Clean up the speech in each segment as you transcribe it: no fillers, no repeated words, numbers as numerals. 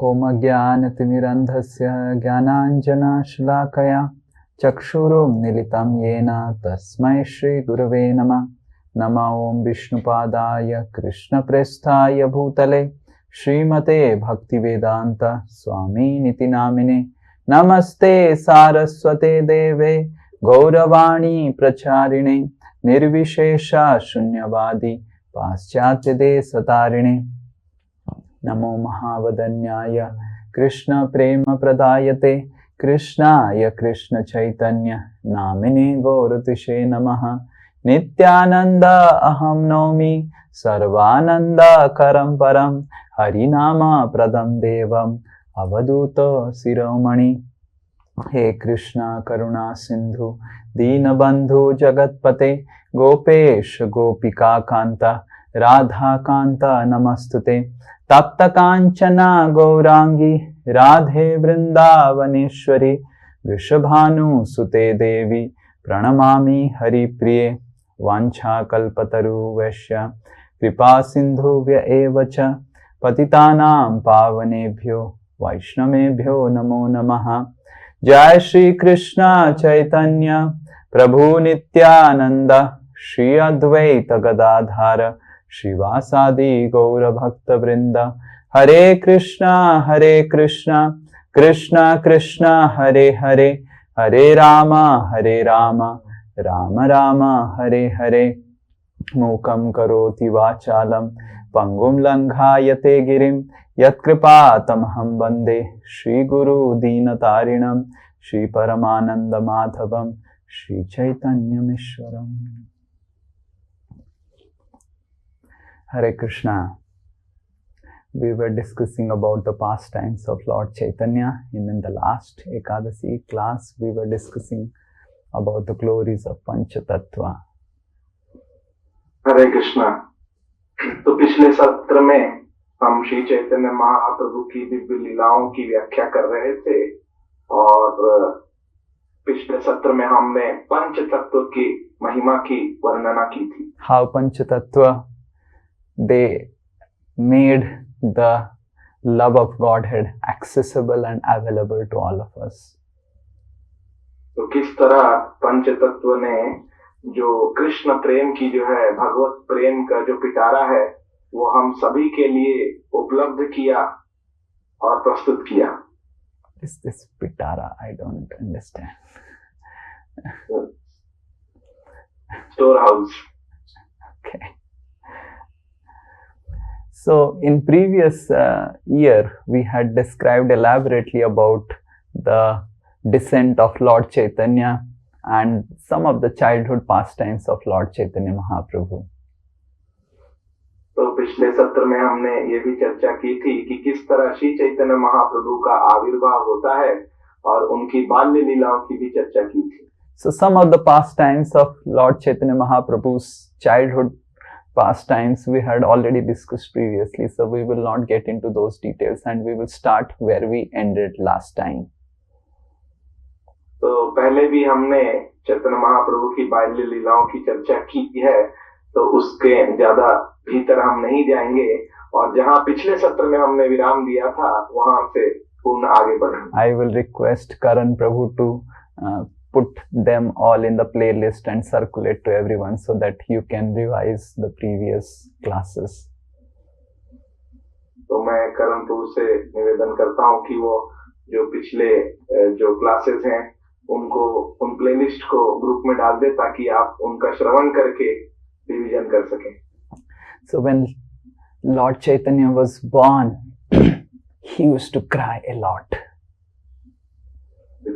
ओम ज्ञानतिमिरन्धस्य ज्ञानाञ्जनशलाकया चक्षुरुन्मीलितं येन तस्मै श्रीगुरवे नमः। नमो ॐ विष्णुपादाय कृष्णप्रेष्ठाय भूतले श्रीमते भक्तिवेदान्त स्वामिनिति नामिने। नमस्ते सारस्वते देवे गौरवाणी प्रचारिणे निर्विशेष शून्यवादी पाश्चात्यदेशतारिणे। नमो महावदन्याय कृष्ण प्रेम प्रदायते कृष्णाय कृष्ण चैतन्य नामिने गौरतिशे नमः। नित्यानंद अहं नौमि सर्वानंद करं परं हरिनाम प्रदं देवम् अवधूत शिरोमणि। हे कृष्ण करुणा सिंधु दीनबंधु जगतपते गोपेश गोपिका कांत राधा कांत नमस्तुते। तप्त कांचना गौरांगी राधे वृंदावनेश्वरी वृषभानुसुते देवी प्रणमामि हरिप्रिये। वाञ्छाकल्पतरुभ्यश्च कृपा सिन्धुभ्य एव च पतितानां पावनेभ्यो वैष्णवेभ्यो नमो नमः। जय श्री कृष्ण चैतन्य प्रभु नित्यानंद श्री अद्वैत गदाधर श्रीवासादि गौर भक्त वृंद। हरे कृष्णा कृष्ण कृष्ण हरे हरे हरे राम राम राम हरे हरे। मूकं करोति वाचालं पंगुं लंघायते गिरिं यत्कृपातमहं वन्दे श्रीगुरु दीनतारिणं श्रीपरमानन्दमाधवं श्रीचैतन्यमीश्वरम्। Hare Krishna. We were discussing about the pastimes of Lord Chaitanya. In the last Ekadasi class, we were discussing about the glories of Panchatattva. हरे कृष्णा। तो पिछले सत्र में हम श्री चैतन्य महाप्रभु की दिव्य लीलाओं की व्याख्या कर रहे थे और पिछले सत्र में हमने पंच तत्व की महिमा की वर्णना की थी। How Panchatattva, they made the love of Godhead accessible and available to all of us. तो किस तरह पंच तत्व ने जो कृष्ण प्रेम की जो है भगवत प्रेम का जो पिटारा है वो हम सभी के लिए उपलब्ध किया और प्रस्तुत किया। Is this pitara? I don't understand. Storehouse. Okay. So in previous year, we had described elaborately about the descent of Lord Chaitanya and some of the childhood pastimes of Lord Chaitanya Mahaprabhu. तो पिछले सत्र में हमने ये भी चर्चा की थी कि किस तरह श्री चैतन्य महाप्रभु का आविर्भाव होता है और उनकी बाल्य लीलाओं की भी चर्चा की थी। So some of the pastimes of Lord Chaitanya Mahaprabhu's childhood pastimes we had already discussed previously, so we will not get into those details and we will start where we ended last time. तो पहले भी हमने चैतन्य महाप्रभु की बाल्य लीलाओं की चर्चा की है, तो उसके ज्यादा भीतर हम नहीं जाएंगे और जहां पिछले सत्र में हमने विराम दिया था वहां से पूर्ण आगे बढ़ेंगे। I will request Karan Prabhu to put them all in the playlist and circulate to everyone so that you can revise the previous classes. तो मैं करण प्रभु से निवेदन करता हूं कि वो जो पिछले जो क्लासेस हैं उनको उन प्लेलिस्ट को ग्रुप में डाल दे ताकि आप उनका श्रवण करके रिवीजन कर सकें। So when Lord Chaitanya was born, he used to cry a lot.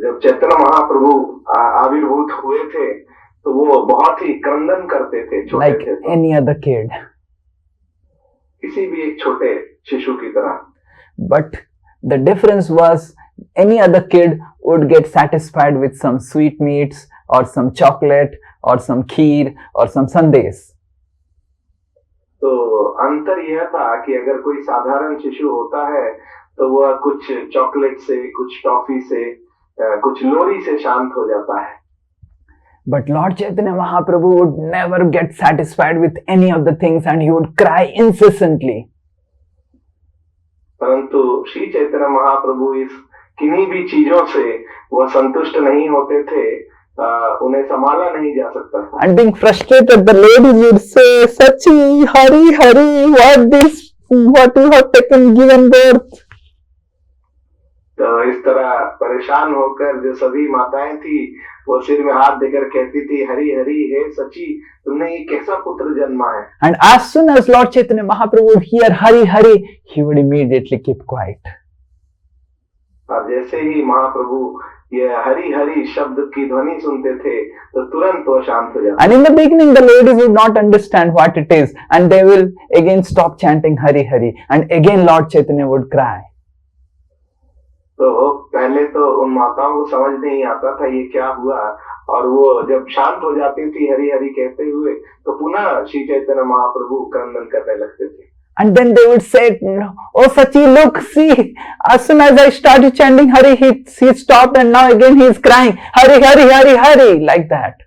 जब चैतन्य महाप्रभु आविर्भूत हुए थे तो वो बहुत ही क्रंदन करते थे, छोटे like थे, any other kid. किसी भी एक छोटे शिशु की तरह। But the difference was any other kid would get satisfied with some sweetmeats or some chocolate or some kheer or some sandesh. तो अंतर यह था कि अगर कोई साधारण शिशु होता है तो वह कुछ चॉकलेट से, कुछ टॉफी से, कुछ लोरी से शांत हो जाता है। But Lord Chaitanya Mahaprabhu would never get satisfied with any of the things and he would cry incessantly. परंतु श्री चैतन्य महाप्रभु इस किन्हीं भी चीजों से वह संतुष्ट नहीं होते थे, उन्हें संभाला नहीं जा सकता था। And being frustrated, the ladies would say, Sachi, Hari, Hari, what you have given birth. तो इस तरह परेशान होकर जो सभी माताएं थी वो सिर में हाथ देकर कहती थी, हरि हरि, हे सची, तुमने ये कैसा पुत्र जन्मा है। And as soon as Lord Chaitanya Mahaprabhu would hear Hari Hari, he would immediately keep quiet. और जैसे ही महाप्रभु ये हरि हरि शब्द की ध्वनि सुनते थे तो तुरंत वो शांत हो जाते। And in the beginning, the ladies would not understand what it is, and they will again stop chanting Hari Hari, and again Lord Chaitanya would cry. तो पहले तो उन माताओं को समझ नहीं आता था ये क्या हुआ, और वो जब शांत हो जाती थी हरि हरि कहते हुए तो पुनः श्री चैतन्य महाप्रभु क्रंदन करने लगते थे। And then they would say, oh Sachi, look, see, as soon as I started chanting Hari, he stopped, and now again he is crying, Hari Hari Hari Hari, like that.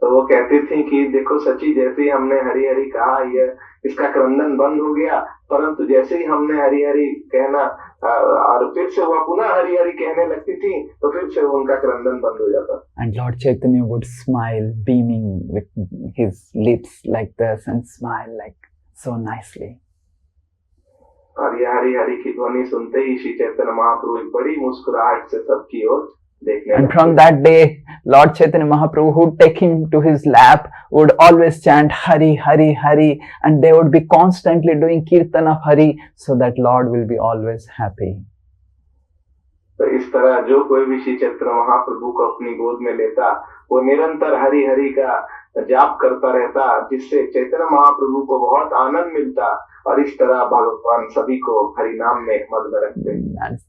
तो वो कहती थी कि देखो सची, जैसे ही हमने हरि हरि कहा ये इसका क्रंदन बंद हो गया, परंतु जैसे ही हमने हरि हरि कहना और फिर से वह पुनः हरि हरि कहने लगती थी तो फिर से उनका क्रंदन बंद हो जाता। And Lord Chaitanya would smile, beaming with his lips like this, and smile like so nicely. और ये हरि हरि की ध्वनि सुनते ही श्री चैतन्य महाप्रभु बड़ी मुस्कुराहट से सबकी ओर देखने And लगते। from that day, Lord Chaitanya Mahaprabhu would take him to his lap, would always chant Hari Hari Hari, and they would be constantly doing kirtan of Hari, so that Lord will be always happy. तो इस तरह जो कोई भी श्री चैतन्य महाप्रभु को अपनी गोद में लेता वो निरंतर हरि हरि का जाप करता रहता, जिससे चैतन्य महाप्रभु को बहुत आनंद मिलता, और इस तरह भगवान सभी को हरि नाम में मग्न रखते।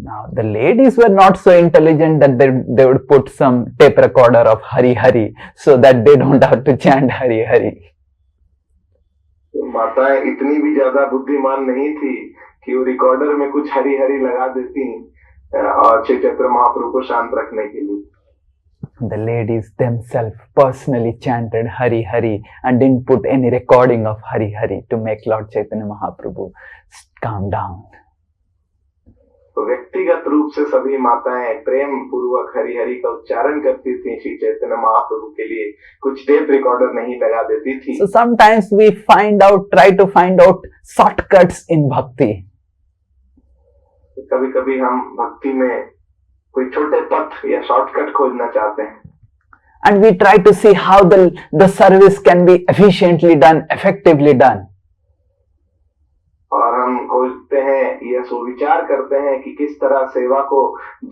Now the ladies were not so intelligent that they would put some tape recorder of Hari Hari, so that they don't have to chant Hari Hari. तो माताएं इतनी भी ज्यादा बुद्धिमान नहीं थी कि वो रिकॉर्डर में कुछ हरि हरि लगा देती और श्री चैतन्य महाप्रभु को शांत रखने के लिए। The ladies themselves personally chanted Hari Hari and didn't put any recording of Hari Hari to make Lord Chaitanya Mahaprabhu calm down. तो व्यक्तिगत रूप से सभी माताएं प्रेम पूर्वक हरि हरि का उच्चारण करती थी, श्री चैतन्य महाप्रभु के लिए कुछ टेप रिकॉर्डर नहीं लगा देती थी। So sometimes we try to find out shortcuts in bhakti. कभी कभी हम भक्ति में कोई छोटे पथ या शॉर्टकट खोजना चाहते हैं। And we try to see how the service can be efficiently done, effectively done. और हम खोजते हैं, यह सुविचार करते हैं कि किस तरह सेवा को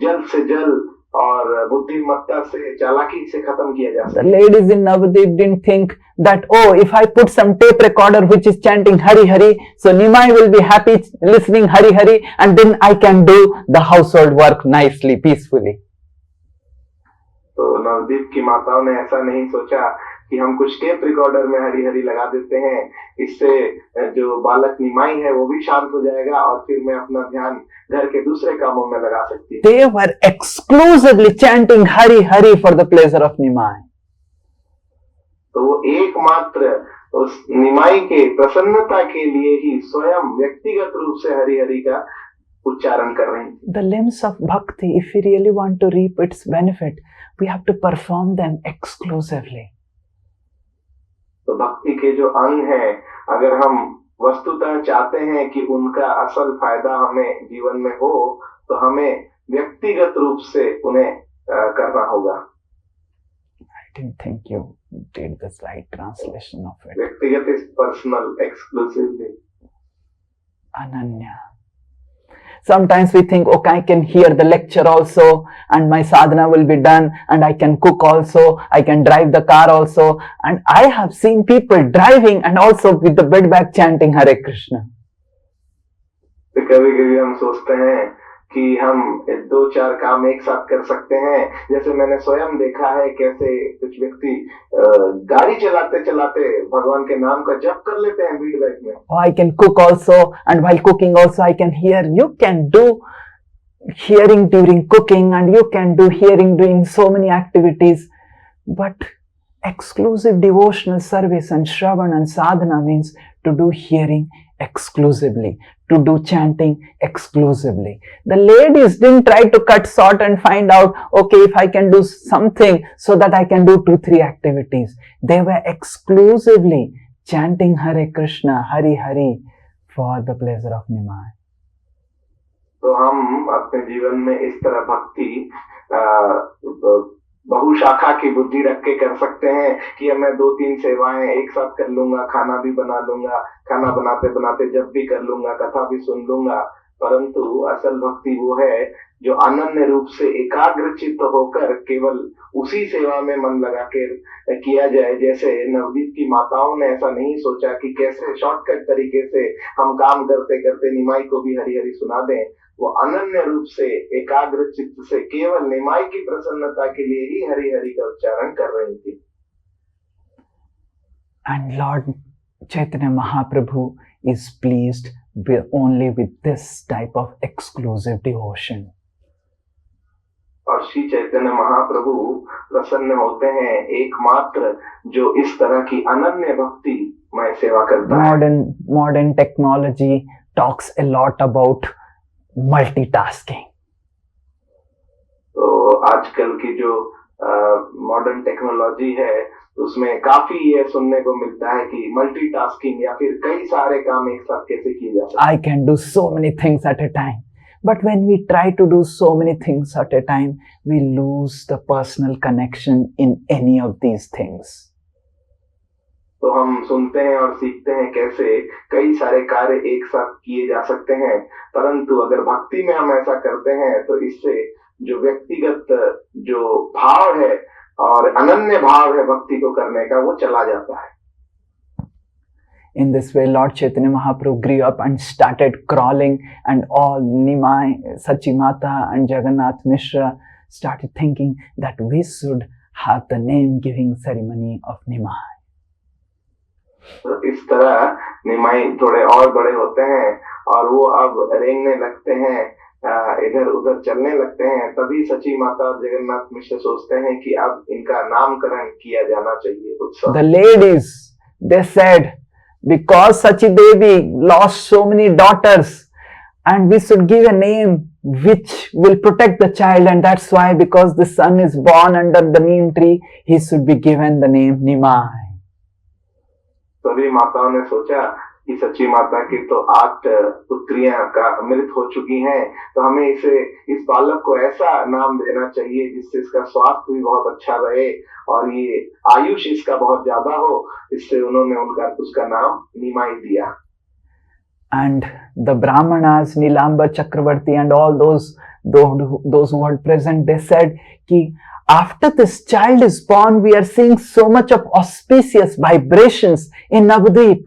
जल्द से जल्द और बुद्धिमत्ता से, चालाकी से खत्म किया जा The सके। ladies in Navadvip didn't think that, oh, if I put some tape recorder which is chanting Hari Hari, so Nimai will be happy listening Hari Hari, and then I can do the household work nicely, peacefully. तो नवदीप की माताओं ने ऐसा नहीं सोचा कि हम कुछ टेप रिकॉर्डर में हरि हरि लगा देते हैं, इससे जो बालक निमाई है वो भी शांत हो जाएगा और फिर मैं अपना ध्यान घर के दूसरे कामों में लगा सकती हूँ। They were exclusively chanting Hari Hari for the pleasure of Nimai. तो वो एकमात्र उस निमाई के प्रसन्नता के लिए ही स्वयं व्यक्तिगत रूप से हरि हरि का उच्चारण कर रही थी। The limbs of bhakti, if we really want to reap its benefit, we have to perform them exclusively. तो भक्ति के जो अंग हैं, अगर हम वस्तुतः चाहते हैं कि उनका असल फायदा हमें जीवन में हो, तो हमें व्यक्तिगत रूप से उन्हें करना होगा। I didn't think you did the right translation of it. व्यक्तिगत is personal, exclusively. Ananya. Sometimes we think, okay, I can hear the lecture also, and my sadhana will be done, and I can cook also, I can drive the car also, and I have seen people driving and also with the bed bag chanting Hare Krishna. तो कभी कभी हम सोचते हैं कि हम 2-4 काम एक साथ कर सकते हैं। जैसे मैंने स्वयं देखा है कैसे कुछ व्यक्ति गाड़ी चलाते चलाते भगवान के नाम का जप कर लेते हैं बीट बैग में। Oh, I can cook also, and while cooking also I can hear. You can do hearing during cooking, and you can do hearing doing so many activities, but exclusive devotional service and Shravan and Sadhana means to do hearing exclusively, to do chanting exclusively. The ladies didn't try to cut short and find out, okay, if I can do something so that I can do 2-3 activities. They were exclusively chanting Hare Krishna, Hari Hari for the pleasure of Nimai. तो हम अपने जीवन में इस तरह भक्ति बहुशाखा की बुद्धि रख के कर सकते हैं कि मैं 2-3 सेवाएं एक साथ कर लूंगा, खाना भी बना लूंगा, खाना बनाते बनाते जब भी कर लूंगा, कथा भी सुन लूंगा। परंतु असल भक्ति वो है जो अनन्य रूप से एकाग्र चित्त होकर केवल उसी सेवा में मन लगा के किया जाए। जैसे नवदीप की माताओं ने ऐसा नहीं सोचा कि कैसे शॉर्टकट तरीके से हम काम करते करते निमाई को भी हरि हरि सुना दें। वो अनन्य रूप से एकाग्र चित्त से केवल निमाई की प्रसन्नता के लिए ही हरि हरि का उच्चारण कर रही थी। And Lord Chaitanya Mahaprabhu is pleased only with this type of exclusive devotion. और श्री चैतन्य महाप्रभु प्रसन्न होते हैं एकमात्र जो इस तरह की अनन्य भक्ति में सेवा करता है। Modern technology talks a lot about multitasking. तो आजकल की जो मॉडर्न टेक्नोलॉजी है उसमें काफी ये सुनने को मिलता है कि मल्टीटास्किंग या फिर कई सारे काम एक साथ कैसे किए जा सकते हैं। I can do so many things at a time. But when we try to do so many things at a time, we lose the personal connection in any of these things. तो हम सुनते हैं और सीखते हैं कैसे कई सारे कार्य एक साथ किए जा सकते हैं, परंतु अगर भक्ति में हम ऐसा करते हैं तो इससे जो व्यक्तिगत जो भाव है और अनन्य भाव है भक्ति को करने का वो चला जाता है। In this way, Lord Chaitanya Mahaprabhu grew up and started crawling, and all Nimai, Sachimata and Jagannath Mishra started thinking that we should have the name giving ceremony of Nimai. तो इस तरह निमाई थोड़े और बड़े होते हैं और वो अब रेंगने लगते हैं, इधर उधर चलने लगते हैं। तभी सची माता और जगन्नाथ मिश्र सोचते हैं कि अब इनका नामकरण किया जाना चाहिए। उत्सव। The ladies, they said, because Sachi Devi lost so many daughters, and we should give a name which will protect the child, and that's why, because the son is born under the neem tree, he should be given the name Nimai. सभी माताओं ने सोचा कि सच्ची माता की तो 8 पुत्रियां का मृत हो चुकी हैं, तो हमें इस बालक को ऐसा नाम देना चाहिए जिससे इसका स्वास्थ्य भी बहुत अच्छा रहे और ये आयुष इसका बहुत ज्यादा हो। इससे उन्होंने उसका नाम निमाई दिया। And the Brahmanas, Nilamba Chakravarti and all those who were present, they said कि after this child is born, we are seeing so much of auspicious vibrations in Navadvip.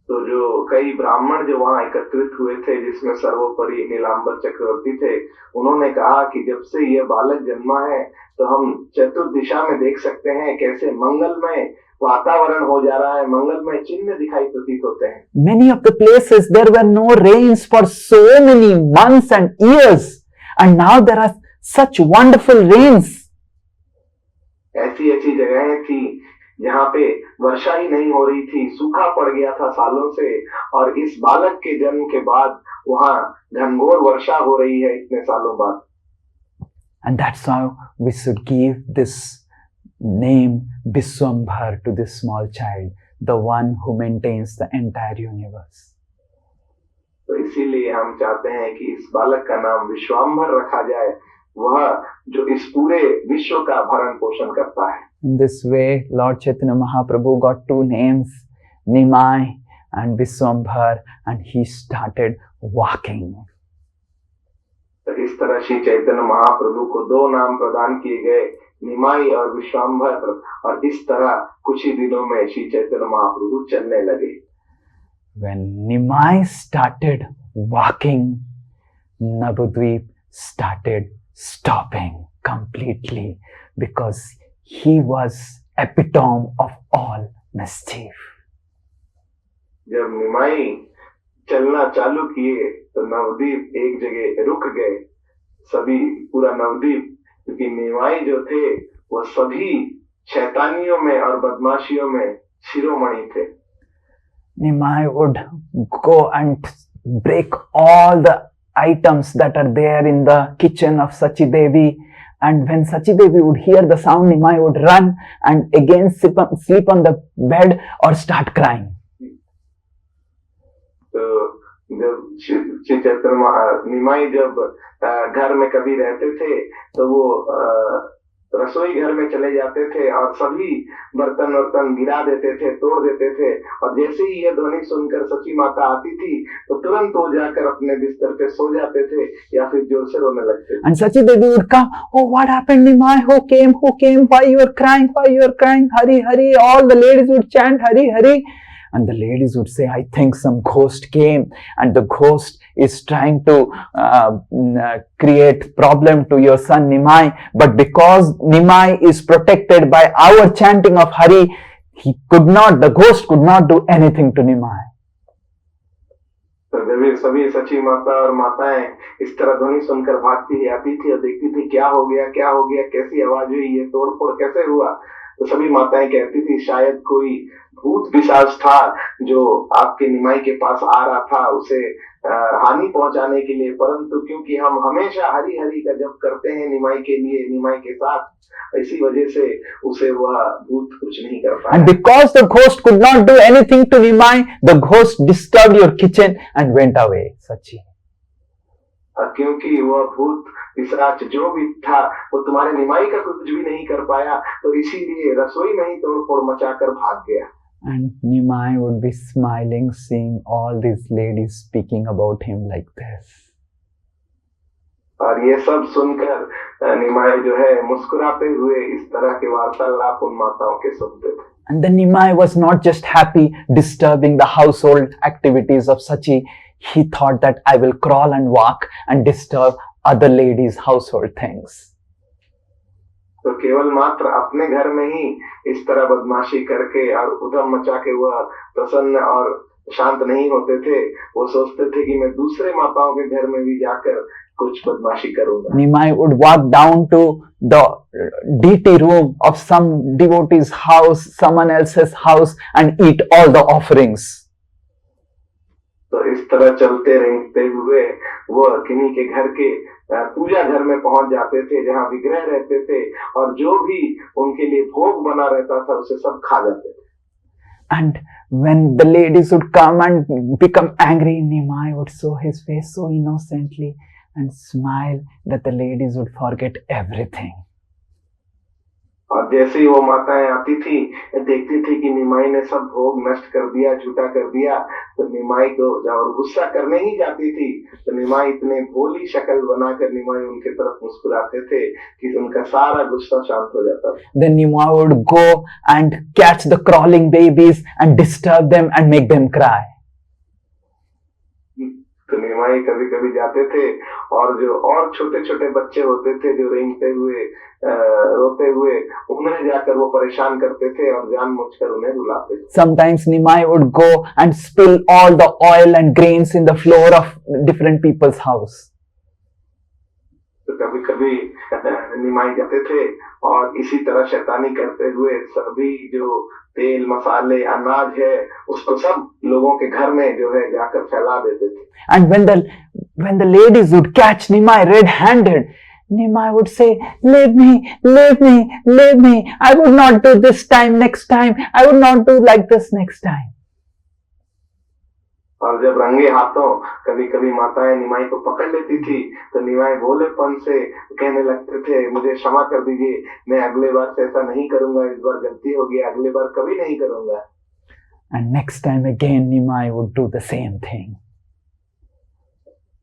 तो जो कई ब्राह्मण जो वहां एकत्रित हुए थे, जिसमें सर्वोपरि नीलांबर चक्रवर्ती थे, उन्होंने कहा कि जब से यह बालक जन्मा है तो हम चतुर्दिशा में देख सकते हैं कैसे मंगलमय वातावरण हो जा रहा है, मंगलमय चिन्ह दिखाई प्रतीत होते हैं। Many of the places there were no rains for so many months and years, and now there are such wonderful rains. ऐसी जगहें थी जहाँ पे वर्षा ही नहीं हो रही थी, सूखा पड़ गया था सालों से, और इस बालक के जन्म के बाद वहाँ घनघोर वर्षा हो रही है इतने सालों बाद। And that's how we should give this name Biswambhar to this small child, the one who maintains the entire universe. तो इसीलिए हम चाहते हैं कि इस बालक का नाम विश्वाम्भर रखा जाए, वह जो इस पूरे विश्व का भरण पोषण करता है। In this way, Lord Chaitanya Mahaprabhu got 2 names, Nimai and Biswambhar, and he started walking. तो इस तरह श्री चैतन्य महाप्रभु को 2 नाम प्रदान किए गए, निमाई और विश्वाम्भर, और इस तरह कुछ ही दिनों में श्री चैतन्य महाप्रभु चलने लगे। When Nimai started walking, Navadvip started stopping completely, because he was epitome of all mischief. जब निमाई चलना चालू किए तो नवदीप एक जगह रुक गए, सभी पूरा नवदीप, क्योंकि निमाई जो थे वो सभी शैतानियों में और बदमाशियों में शिरोमणि थे। Nimai would go and break all the items that are there in the kitchen of Sachi Devi. And when Sachi Devi would hear the sound, Nimai would run and again sleep on the bed or start crying. तो जब श्री चैतन्य निमाई जब घर में कभी रहते थे तो वो रसोई घर में चले जाते थे और सभी बर्तन वर्तन गिरा देते थे, तोड़ देते थे, और जैसे ही ये ध्वनि सुनकर सची माता आती थी तो तुरंत वो जाकर अपने बिस्तर पे सो जाते थे या फिर जोर से रोने लगते थे. And Sachi Devi would come, oh, what happened, Nimai? Who came? Why you are crying? Hari, Hari. All the ladies would chant Hari, Hari. And the ladies would say, I think some ghost came and the ghost is trying to create problem to your son Nimai. But because Nimai is protected by our chanting of Hari, the ghost could not do anything to Nimai. तो जब सभी सची माता और माताएं इस तरह ध्वनि सुनकर भागती आती थी और देखती थी क्या हो गया, कैसी आवाज हुई, ये तोड़फोड़ कैसे हुआ, तो सभी माताएं कहती थी शायद कोई भूत पिशाच था जो आपके निमाई के पास आ रहा था उसे हानि पहुंचाने के लिए, परंतु क्योंकि हम हमेशा हरि हरि का जप करते हैं निमाई के लिए, निमाई के साथ, इसी वजह से उसे वह भूत कुछ नहीं कर पाया. And because the ghost could not do anything to Nimai, the ghost disturbed your kitchen and went away. Sachi. क्योंकि वह भूत पिशाच जो भी था वो तुम्हारे निमाई का कुछ भी नहीं कर पाया, तो इसीलिए रसोई में ही तोड़फोड़ मचाकर भाग गया. And Nimai would be smiling, seeing all these ladies speaking about him like this. और ये सब सुनकर निमाई जो है मुस्कुराते हुए इस तरह के वार्तालाप उन माताओं के सुनते थे. And then Nimai was not just happy disturbing the household activities of Sachi. He thought that I will crawl and walk and disturb other ladies' household things. तो केवल मात्र अपने घर में ही इस तरह बदमाशी करके और उधम मचा के वह प्रसन्न और शांत नहीं होते थे, वो सोचते थे कि मैं दूसरे माताओं के घर में भी जाकर कुछ बदमाशी करूंगा. Nimai would walk down to the deity room of some devotee's house, someone else's house, and eat all the offerings. तो इस तरह चलते रहते हुए वो किन्हीं के घर के पूजा घर में पहुंच जाते थे जहां विग्रह रहते थे, और जो भी उनके लिए भोग बना रहता था उसे सब खा जाते थे. And when the ladies would come and become angry, Nimai would show his face so innocently and smile that the ladies would forget everything. और जैसे ही वो माताएं आती थी देखती थी कि निमाई ने सब भोग नष्ट कर दिया, झूठा कर दिया, तो निमाई को जब गुस्सा करने ही जाती थी तो निमाई इतने भोली शक्ल बनाकर निमाई उनके तरफ मुस्कुराते थे कि उनका सारा गुस्सा शांत हो जाता था. Then Nimai would go and catch the crawling babies and disturb them and make them cry. तो निमाई कभी कभी जाते थे और जो और छोटे छोटे बच्चे होते थे जो रेंगते हुए रोते हुए उन्हें जाकर वो परेशान करते थे और जानबूझकर उन्हें रुलाते थे. Sometimes Nimai would go and spill all the oil and grains in the floor of different people's house. तो कभी कभी निमाई जाते थे और इसी तरह शैतानी करते हुए सभी जो तेल मसाले अनाज है उसको सब लोगों के घर में जो है जाकर फैला देते थे. And when the ladies would catch Nimai red-handed, Nimai would say, leave me, I would not do this time, next time, I would not do like this next time. और जब रंगे हाथों कभी कभी माताएं निमाई को पकड़ लेती थी तो निमाई भोलेपन से कहने लगते थे मुझे क्षमा कर दीजिए, मैं अगले बार से ऐसा नहीं करूंगा, इस बार गलती हो गई, अगले बार कभी नहीं करूंगा. And next time again Nimai would do the same thing.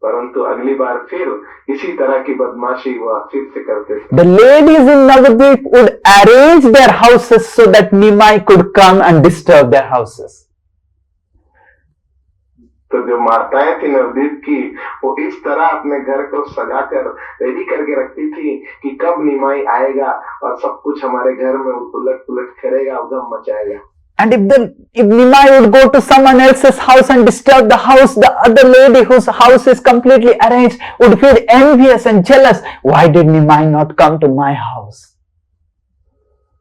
परंतु अगली बार फिर इसी तरह की बदमाशी वह फिर से करते थे. The ladies in Navadvip would arrange their houses so that Nimai could come and disturb their houses. तो जो माताएं थी नवद्वीप की वो इस तरह अपने घर को सजाकर रेडी करके रखती थी कि कब निमाई आएगा और सब कुछ हमारे घर में उलट पुलट करेगा, उधम मचाएगा. And if Nimai would go to someone else's house and disturb the house, the other lady whose house is completely arranged would feel envious and jealous. Why did Nimai not come to my house?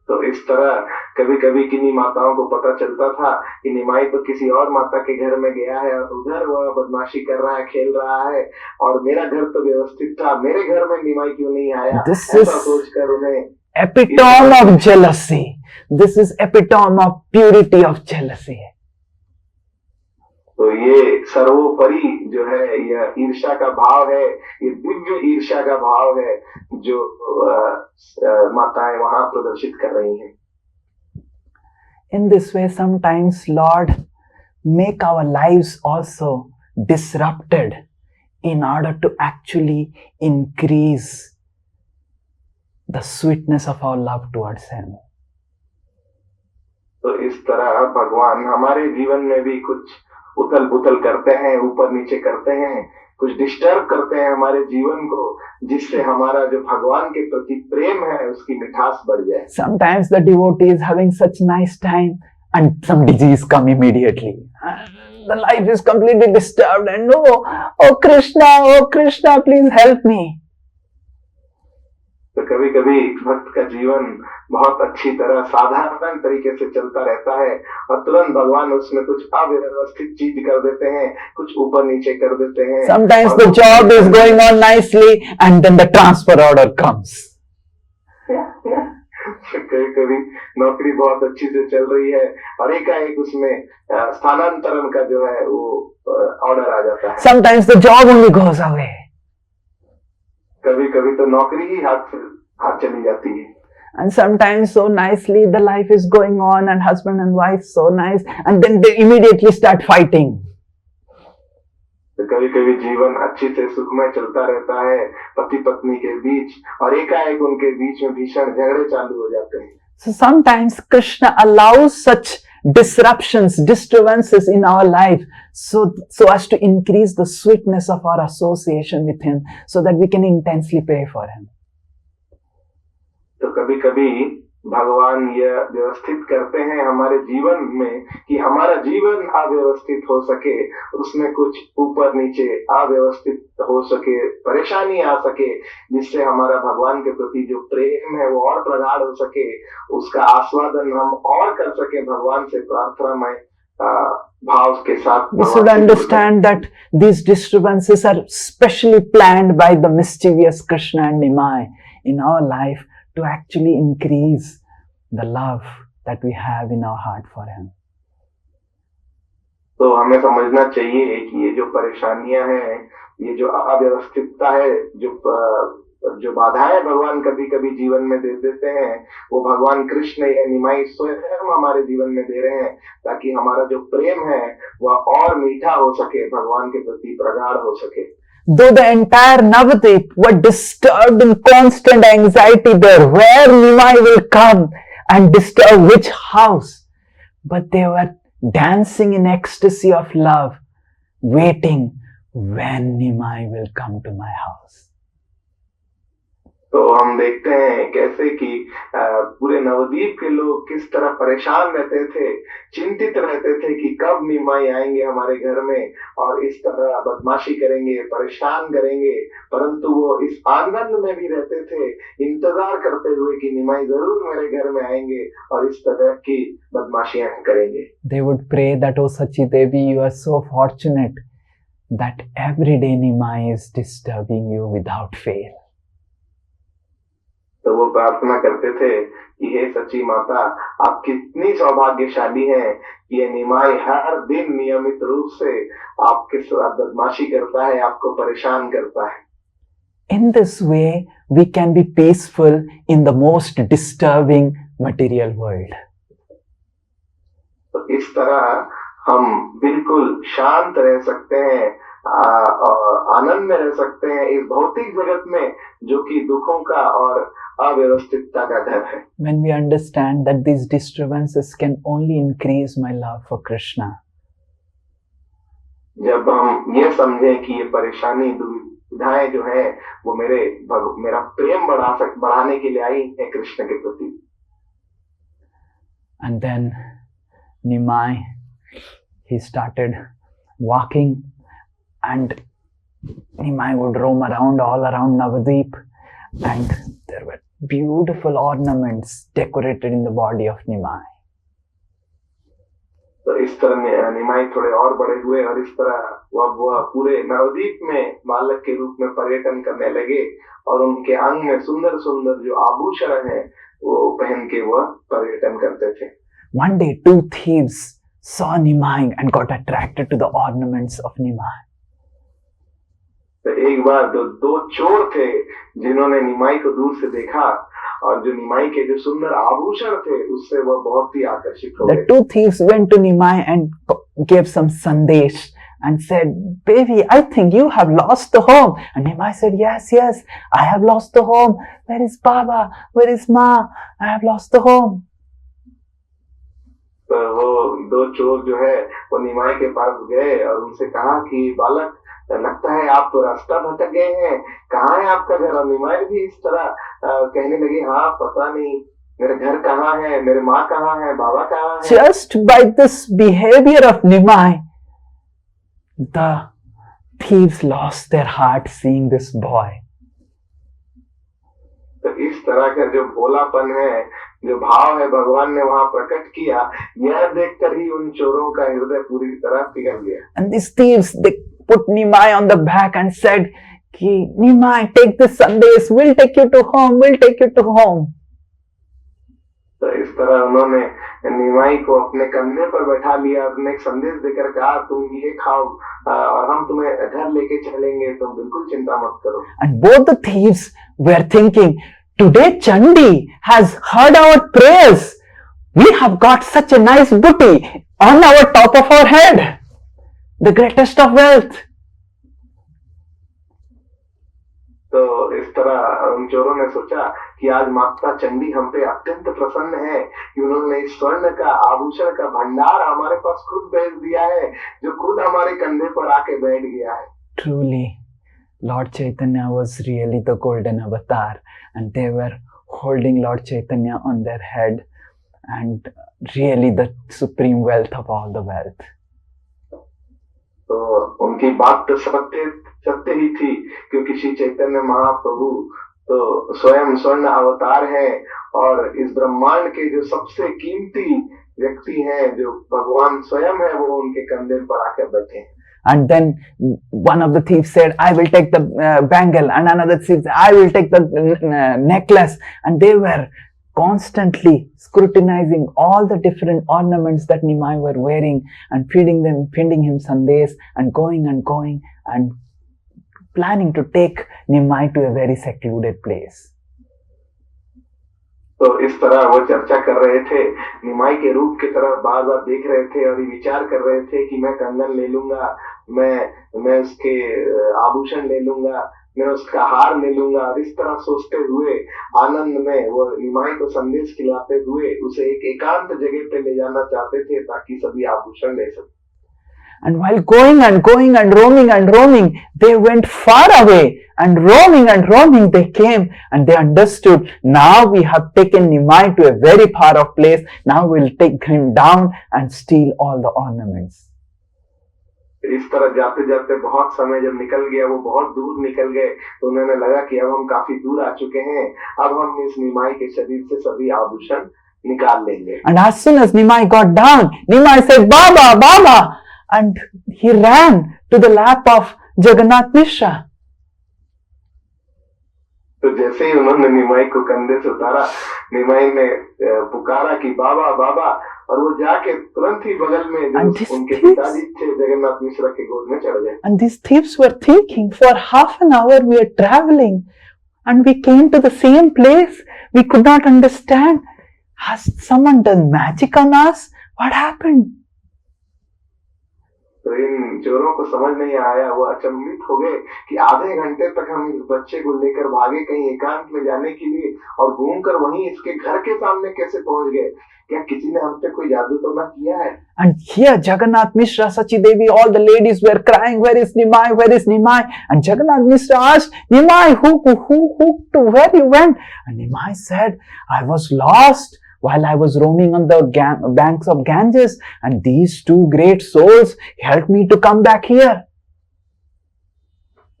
तो इस तरह कभी कभी किन्हीं माताओं को पता चलता था कि निमाई तो किसी और माता के घर में गया है और उधर वह बदमाशी कर रहा है, खेल रहा है, और मेरा घर तो व्यवस्थित था, मेरे घर में निमाई क्यों नहीं आया, ऐसा सोचकर उन्हें epitome of jealousy. This is epitome of purity of jealousy. तो ये सर्वोपरि जो है यह ईर्ष्या का भाव है, ये दिव्य ईर्ष्या का भाव है जो माताएं वहां प्रदर्शित कर रही हैं। In this way, sometimes Lord make our lives also disrupted in order to actually increase the sweetness of our love towards Him. तो इस तरह भगवान हमारे जीवन में भी कुछ उथल पुथल करते हैं, ऊपर नीचे करते हैं, कुछ डिस्टर्ब करते हैं हमारे जीवन को, जिससे हमारा जो भगवान के प्रति प्रेम है उसकी मिठास बढ़ जाए। Sometimes the devotee is having such nice time and some disease come immediately. The life is completely disturbed and oh Krishna, please help me. तो कभी कभी भक्त का जीवन बहुत अच्छी तरह साधारण तरीके से चलता रहता है और तुरंत भगवान उसमें कुछ अव्यवस्थित चीज कर देते हैं, कुछ ऊपर नीचे कर देते हैं। Sometimes the job is going on nicely and then the transfer order comes. कभी कभी नौकरी बहुत अच्छी से चल रही है और एकाएक उसमें स्थानांतरण का जो है वो ऑर्डर आ जाता है। Sometimes the job only goes away. कभी कभी तो नौकरी ही हाथ चली जाती है। And sometimes so nicely the life is going on and husband and wife so nice and then they immediately start fighting. तो कभी कभी जीवन अच्छी से सुखमय चलता रहता है पति पत्नी के बीच और एकाएक उनके बीच में भीषण झगड़े चालू हो जाते हैं। So sometimes Krishna allows such disturbances in our life so as to increase the sweetness of our association with Him so that we can intensely pray for Him. तो कभी कभी भगवान यह व्यवस्थित करते हैं हमारे जीवन में कि हमारा जीवन अव्यवस्थित हो सके, उसमें कुछ ऊपर नीचे अव्यवस्थित हो सके, परेशानी आ सके, जिससे हमारा भगवान के प्रति जो प्रेम है वो और प्रगाढ़ हो सके, उसका आस्वादन हम और कर सके भगवान से प्रार्थनामय भाव के साथ। We should understand that these disturbances are specially planned by the mischievous Krishna and Nimai in our life to actually increase the love that we have in our heart for Him. तो हमें समझना चाहिए कि ये जो परेशानियां हैं, ये जो अव्यवस्थितता है, जो बाधाएं भगवान कभी कभी जीवन में दे देते हैं, वो भगवान कृष्ण या निमाई स्वयं हमारे जीवन में दे रहे हैं ताकि हमारा जो प्रेम है वह और मीठा हो सके, भगवान के प्रति प्रगाढ़ हो सके। Though the entire Navadvip were disturbed in constant anxiety there, where Nimai will come and disturb which house, but they were dancing in ecstasy of love, waiting when Nimai will come to my house. तो हम देखते हैं कैसे कि पूरे नवद्वीप के लोग किस तरह परेशान रहते थे, चिंतित रहते थे कि कब निमाई आएंगे हमारे घर में और इस तरह बदमाशी करेंगे, परेशान करेंगे, परंतु वो इस आनंद में भी रहते थे, इंतजार करते हुए कि निमाई जरूर मेरे घर में आएंगे और इस तरह की बदमाशियां करेंगे। They would pray that, "Oh Sachi Devi, you are so fortunate that every day Nimai is disturbing you without fail." तो वो प्रार्थना करते थे कि हे सच्ची माता, आप कितनी सौभाग्यशाली हैं कि ये निमाई हर दिन नियमित रूप से आपके साथ बदमाशी करता है, आपको परेशान करता है। In this way, we can be peaceful in the most disturbing material world. तो इस तरह हम बिल्कुल शांत रह सकते हैं, आनंद में रह सकते हैं इस भौतिक जगत में जो कि दुखों का और अव्यवस्थितता का घर है। When we understand that these disturbances can only increase my love for Krishna, जब हम ये समझें कि ये परेशानी दुविधाएं जो हैं वो मेरा प्रेम बढ़ाने के लिए आई है कृष्ण के प्रति। And then Nimai, he started walking and Nimai would roam around all around Navadvip and there were beautiful ornaments decorated in the body of Nimai. तो इस तरह निमाई थोड़े और बड़े हुए और इस तरह वह पूरे नवद्वीप में बालक के रूप में पर्यटन करने लगे और उनके अंग में सुंदर सुंदर जो आभूषण हैं वो पहन के वह पर्यटन करते थे. One day, two thieves saw Nimai and got attracted to the ornaments of Nimai. तो एक बार दो चोर थे जिन्होंने निमाई को दूर से देखा और जो निमाई के जो सुंदर आभूषण थे उससे वह बहुत ही आकर्षित हो गए. The two thieves went to Nimai and gave some sandesh and said, "Baby, I think you have lost the home." And Nimai said, "Yes, yes, I have lost the home. Where is Baba? Where is Ma? I have lost the home." तो वो दो चोर जो है वो निमाई के पास गए और उनसे कहा कि बालक, लगता है आप तो रास्ता भटक गए हैं, कहाँ है आपका घर? और निमाई भी इस तरह कहने लगे, हाँ पता नहीं मेरे घर कहाँ है, मेरे माँ कहाँ है, बाबा कहाँ है. Just by this behavior of Nimai, the thieves lost their heart seeing this boy. तो इस तरह का जो भोलापन है, जो भाव है भगवान ने वहां प्रकट किया, यह देखकर ही उन चोरों का हृदय पूरी तरह पिघल गया. And these thieves, they put Nimai on the back and said, "Nimai, take this sandesh, we'll take you to home, we'll take you to home." तो इस तरह उन्होंने निमाई को अपने कंधे पर बैठा लिया, अपने एक संदेश देकर कहा, तुम ये खाओ और हम तुम्हें घर लेके चलेंगे, तुम बिल्कुल चिंता मत करो. And both the thieves were thinking, today Chandi has heard our prayers. We have got such a nice booty on our top of our head, the greatest of wealth. तो इस तरह उन चोरों ने सोचा कि आज माता चंडी हम पे अत्यंत प्रसन्न है कि उन्होंने इस स्वर्ण का आभूषण का भंडार हमारे पास खुद भेज दिया है, जो खुद हमारे कंधे पर आके बैठ गया है. Truly, Lord Chaitanya was really the golden avatar, and they were holding Lord Chaitanya on their head, and really the supreme wealth of all the wealth. तो उनकी बात तो सत्य ही थी, क्योंकि श्री चैतन्य महाप्रभु तो स्वयं स्वर्ण अवतार है और इस ब्रह्मांड के जो सबसे कीमती व्यक्ति हैं, जो भगवान स्वयं है, वो उनके कंधे पर आकर बैठे हैं. And then one of the thieves said, "I will take the bangle," and another thief said, "I will take the necklace." And they were constantly scrutinizing all the different ornaments that Nimai were wearing and feeding him sandesh and going and planning to take Nimai to a very secluded place. तो इस तरह वो चर्चा कर रहे थे, निमाई के रूप की तरफ बार बार देख रहे थे और विचार कर रहे थे कि मैं कंगन ले लूंगा, मैं उसके आभूषण ले लूंगा, मैं उसका हार ले लूंगा. और इस तरह सोचते हुए आनंद में वो निमाई को संदेश खिलाते हुए उसे एक एकांत जगह पे ले जाना चाहते थे ताकि सभी आभूषण ले सके. And while going and roaming, they went far away, and roaming, they came and they understood, now we have taken Nimai to a very far off place, now we'll take him down and steal all the ornaments. इस तरह जाते जाते बहुत समय जब निकल गया, वो बहुत दूर निकल गए, तो उन्होंने लगा कि अब हम काफी दूर आ चुके हैं, अब हम इस निमाई के शरीर से सभी आभूषण निकाल लेंगे. And as soon as Nimai got down, Nimai said, "Baba, Baba!" And he ran to the lap of Jagannath Mishra. तो जैसे ही उन्होंने निमाई को कंधे से उतारा, निमाई ने पुकारा कि बाबा बाबा, और वो जाके तुरंत ही बगल में जो उनके पिताजी थे जगन्नाथ मिश्रा के गोद में चढ़ गए. And these thieves were thinking, for half an hour we are traveling and we came to the same place. We could not understand. Has someone done magic on us? What happened? तो इन चोरों को समझ नहीं आया, वो अचंभित हो गए कि आधे घंटे तक हम इस बच्चे को लेकर भागे कहीं एकांत में जाने के लिए और घूमकर वहीं इसके घर के सामने कैसे पहुंच गए, क्या किसी ने हम पे कोई जादू तो ना किया है? And here Jagannath Mishra, Sachi Devi, all the ladies were crying, "Where is Nimai? Where is Nimai?" And Jagannath Mishra asked, "Nimai, to where you went?" And Nimai said, "I was lost while I was roaming on the banks of Ganges, and these two great souls helped me to come back here."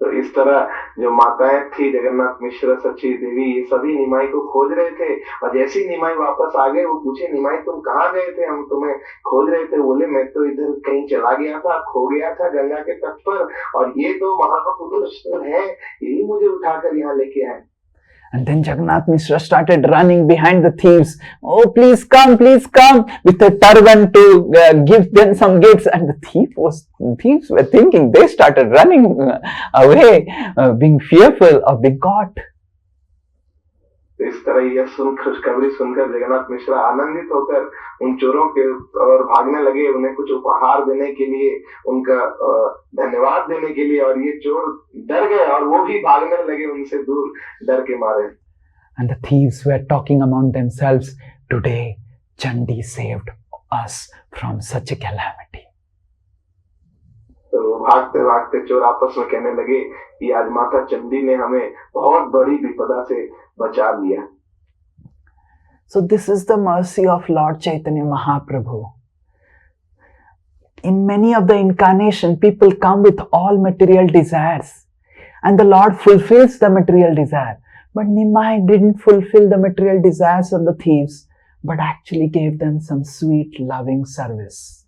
तो इस तरह जो माताएं थी, जगन्नाथ मिश्र, सची देवी, ये सभी निमाई को खोज रहे थे। और जैसे ही निमाई वापस आ गए, वो पूछे, निमाई तुम कहाँ गए थे, हम तुम्हें खोज रहे थे। बोले, मैं तो इधर कहीं चला गया था, खो गया था गंगा के तट पर, और ये तो महापुरुष तो है, यही मुझे उठाकर यहाँ लेके आए। And then Jagannath Mishra started running behind the thieves. Oh, please come, with a turban to give them some gifts. And the thieves were thinking, they started running away, being fearful of being caught. इस तरह यह खुशखबरी सुनकर जगन्नाथ मिश्रा आनंदित होकर उन चोरों के और भागने लगे, उन्हें कुछ उपहार देने के लिए, उनका धन्यवाद देने के लिए। और ये चोर डर गए और वो भी भागने लगे उनसे दूर, डर के मारे। And the thieves were talking among themselves, today Chandi saved us from such a calamity. तो भागते भागते चोर आपस में कहने लगे कि आज माता चंडी ने हमें बहुत बड़ी विपदा से बचा लिया। So this is the mercy of Lord Chaitanya Mahaprabhu. In many of the incarnation, people come with all material desires, and the Lord fulfills the material desire. But Nimai didn't fulfill the material desires of the thieves, but actually gave them some sweet, loving service.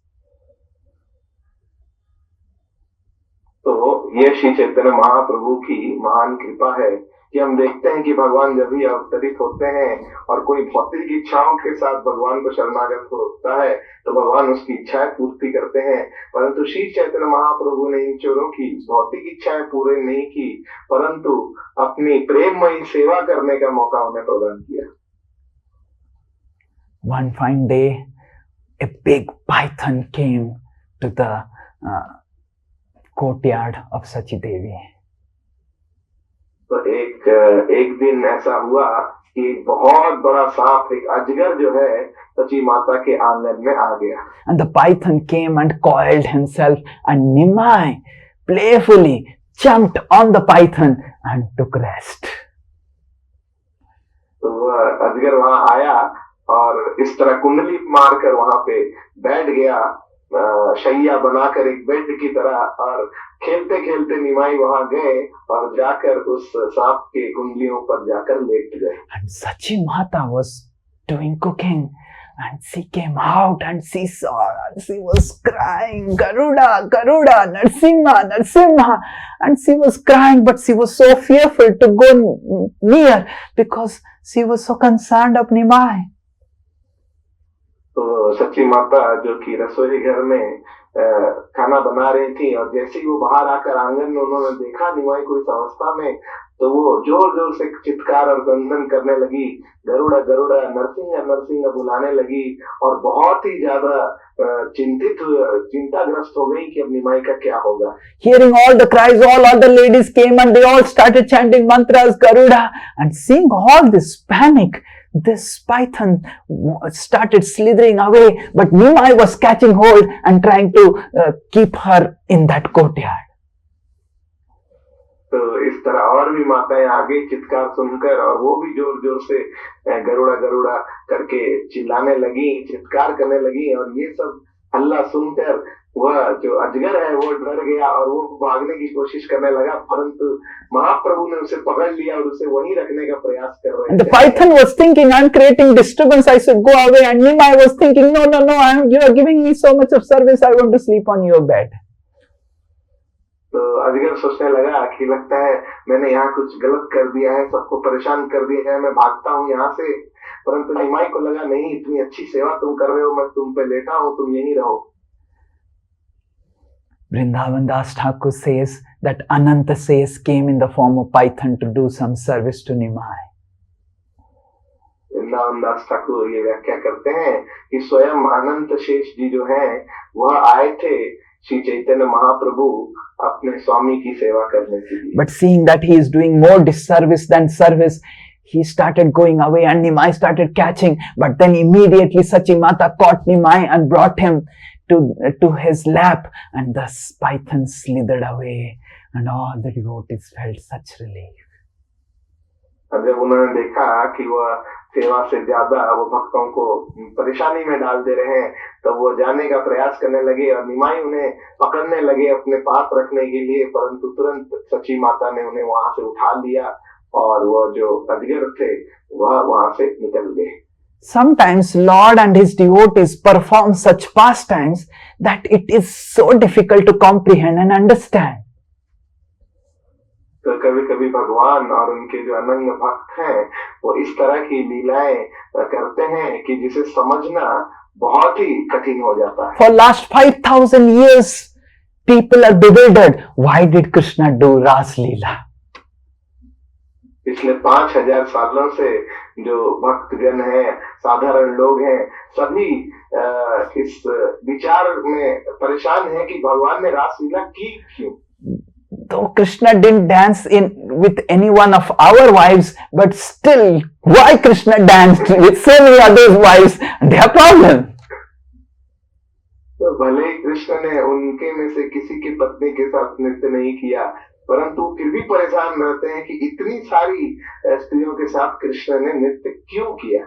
तो ये श्री चैतन्य महाप्रभु की महान कृपा है कि हम देखते हैं कि भगवान जब भी अवतरित होते हैं और कोई भौतिक इच्छाओं के साथ भगवान को शरणागत होता है, तो भगवान उसकी इच्छाएं पूर्ति करते हैं। परंतु श्री चैतन्य महाप्रभु ने इन चोरों की भौतिक इच्छाएं पूरे नहीं की, परंतु अपनी प्रेममयी सेवा करने का मौका उन्हें प्रदान किया। One fine day, a big python came to the courtyard of Sachi Devi. तो एक दिन ऐसा हुआ कि एक बहुत बड़ा सांप, एक अजगर जो है, सची माता के आंगन में आ गया। And the python came and coiled himself, and Nimai playfully jumped on the python and took rest. तो वह अजगर वहां आया और इस तरह कुंडली मारकर वहां पे बैठ गया, शैया बनाकर एक बेड की तरह, और खेलते खेलते निमाई वहां गए और जाकर उस सांप के कुंडलियों पर जाकर लेट गए। And Sachi Mata was doing cooking, and she came out and she saw, and she was crying, Garuda, Garuda, Narsimha, Narsimha, and she was crying, but she was so fearful to go near because she was so concerned of Nimai. तो सच्ची माता जो कि रसोई घर में खाना बना रही थी, और जैसे ही वो बाहर आकर आंगन में उन्होंने देखा निमाई को इस अवस्था में, तो वो जोर जोर से चित्कार और गंदन करने लगी, गरुड़ा गरुड़ा, नरसिंह नरसिंह बुलाने लगी, और बहुत ही ज्यादा चिंताग्रस्त हो गई कि अब निमाई का क्या होगा। Hearing all the cries, all the ladies came and they all started chanting mantras, Garuda, and seeing all this panic, this python started slithering away, but Nimai was catching hold and trying to keep her in that courtyard. तो इस तरह और भी माताएं आगे चित्कार सुनकर, और वो भी जोर जोर से गरुड़ा गरुड़ा करके चिल्लाने लगी, चित्कार करने लगी, और ये सब हल्ला सुनकर वह जो अजगर है वो डर गया और वो भागने की कोशिश करने लगा, परंतु महाप्रभु ने उसे पकड़ लिया और उसे वहीं रखने का प्रयास कर रहे थे। And the python was thinking, I'm creating disturbance, I should go away. And Nimai was thinking, no, you are giving me so much of service, I want to sleep on your bed. तो अजगर सोचने लगा कि लगता है मैंने यहाँ कुछ गलत कर दिया है, सबको परेशान कर दिया है, मैं भागता हूँ यहाँ से। परंतु निमाई को लगा, नहीं, इतनी अच्छी सेवा तुम कर रहे हो, मैं तुम पे लेटा हूँ, तुम यहीं रहो। Vrindavan Das Thakur says that Ananta Ses came in the form of python to do some service to Nimai. Vrindavan दास ठाकुर ये व्याख्या करते हैं कि स्वयं अनंत शेष जी जो हैं वह आए थे श्री चैतन्य महाप्रभु अपने स्वामी की सेवा करने के लिए। But seeing that he is doing more disservice than service, he started going away and Nimai started catching. But then immediately Sachi Mata caught Nimai and brought him to his lap, and thus python slithered away, and all the devotees felt such relief. जब उन्होंने देखा कि वह सेवा से ज्यादा वो भक्तों को परेशानी में डाल दे रहे हैं, तब वो जाने का प्रयास करने लगे और निमाई उन्हें पकड़ने लगे अपने पास रखने के लिए, परंतु तुरंत सची माता ने उन्हें वहां से उठा लिया और वो जो अजगर थे वह वहां से निकल गए। Sometimes Lord and his devotees perform such pastimes that it is so difficult to comprehend and understand. तो कभी कभी भगवान और उनके जो अनन्य भक्त हैं वो इस तरह की लीलाएं करते हैं कि जिसे समझना बहुत ही कठिन हो जाता है। For last 5,000 years, people are bewildered. Why did Krishna do Ras Leela? पिछले 5,000 सालों से जो भक्तजन हैं, साधारण लोग हैं, सभी इस विचार में परेशान हैं कि भगवान ने रासलीला की क्यों। Though Krishna didn't dance with any one of our wives, but still, why Krishna danced with so many other wives? Their problem. तो भले ही कृष्ण ने उनके में से किसी की पत्नी के साथ नृत्य नहीं किया, परंतु फिर भी परेशान रहते हैं कि इतनी सारी स्त्रियों के साथ कृष्ण ने नृत्य क्यों किया।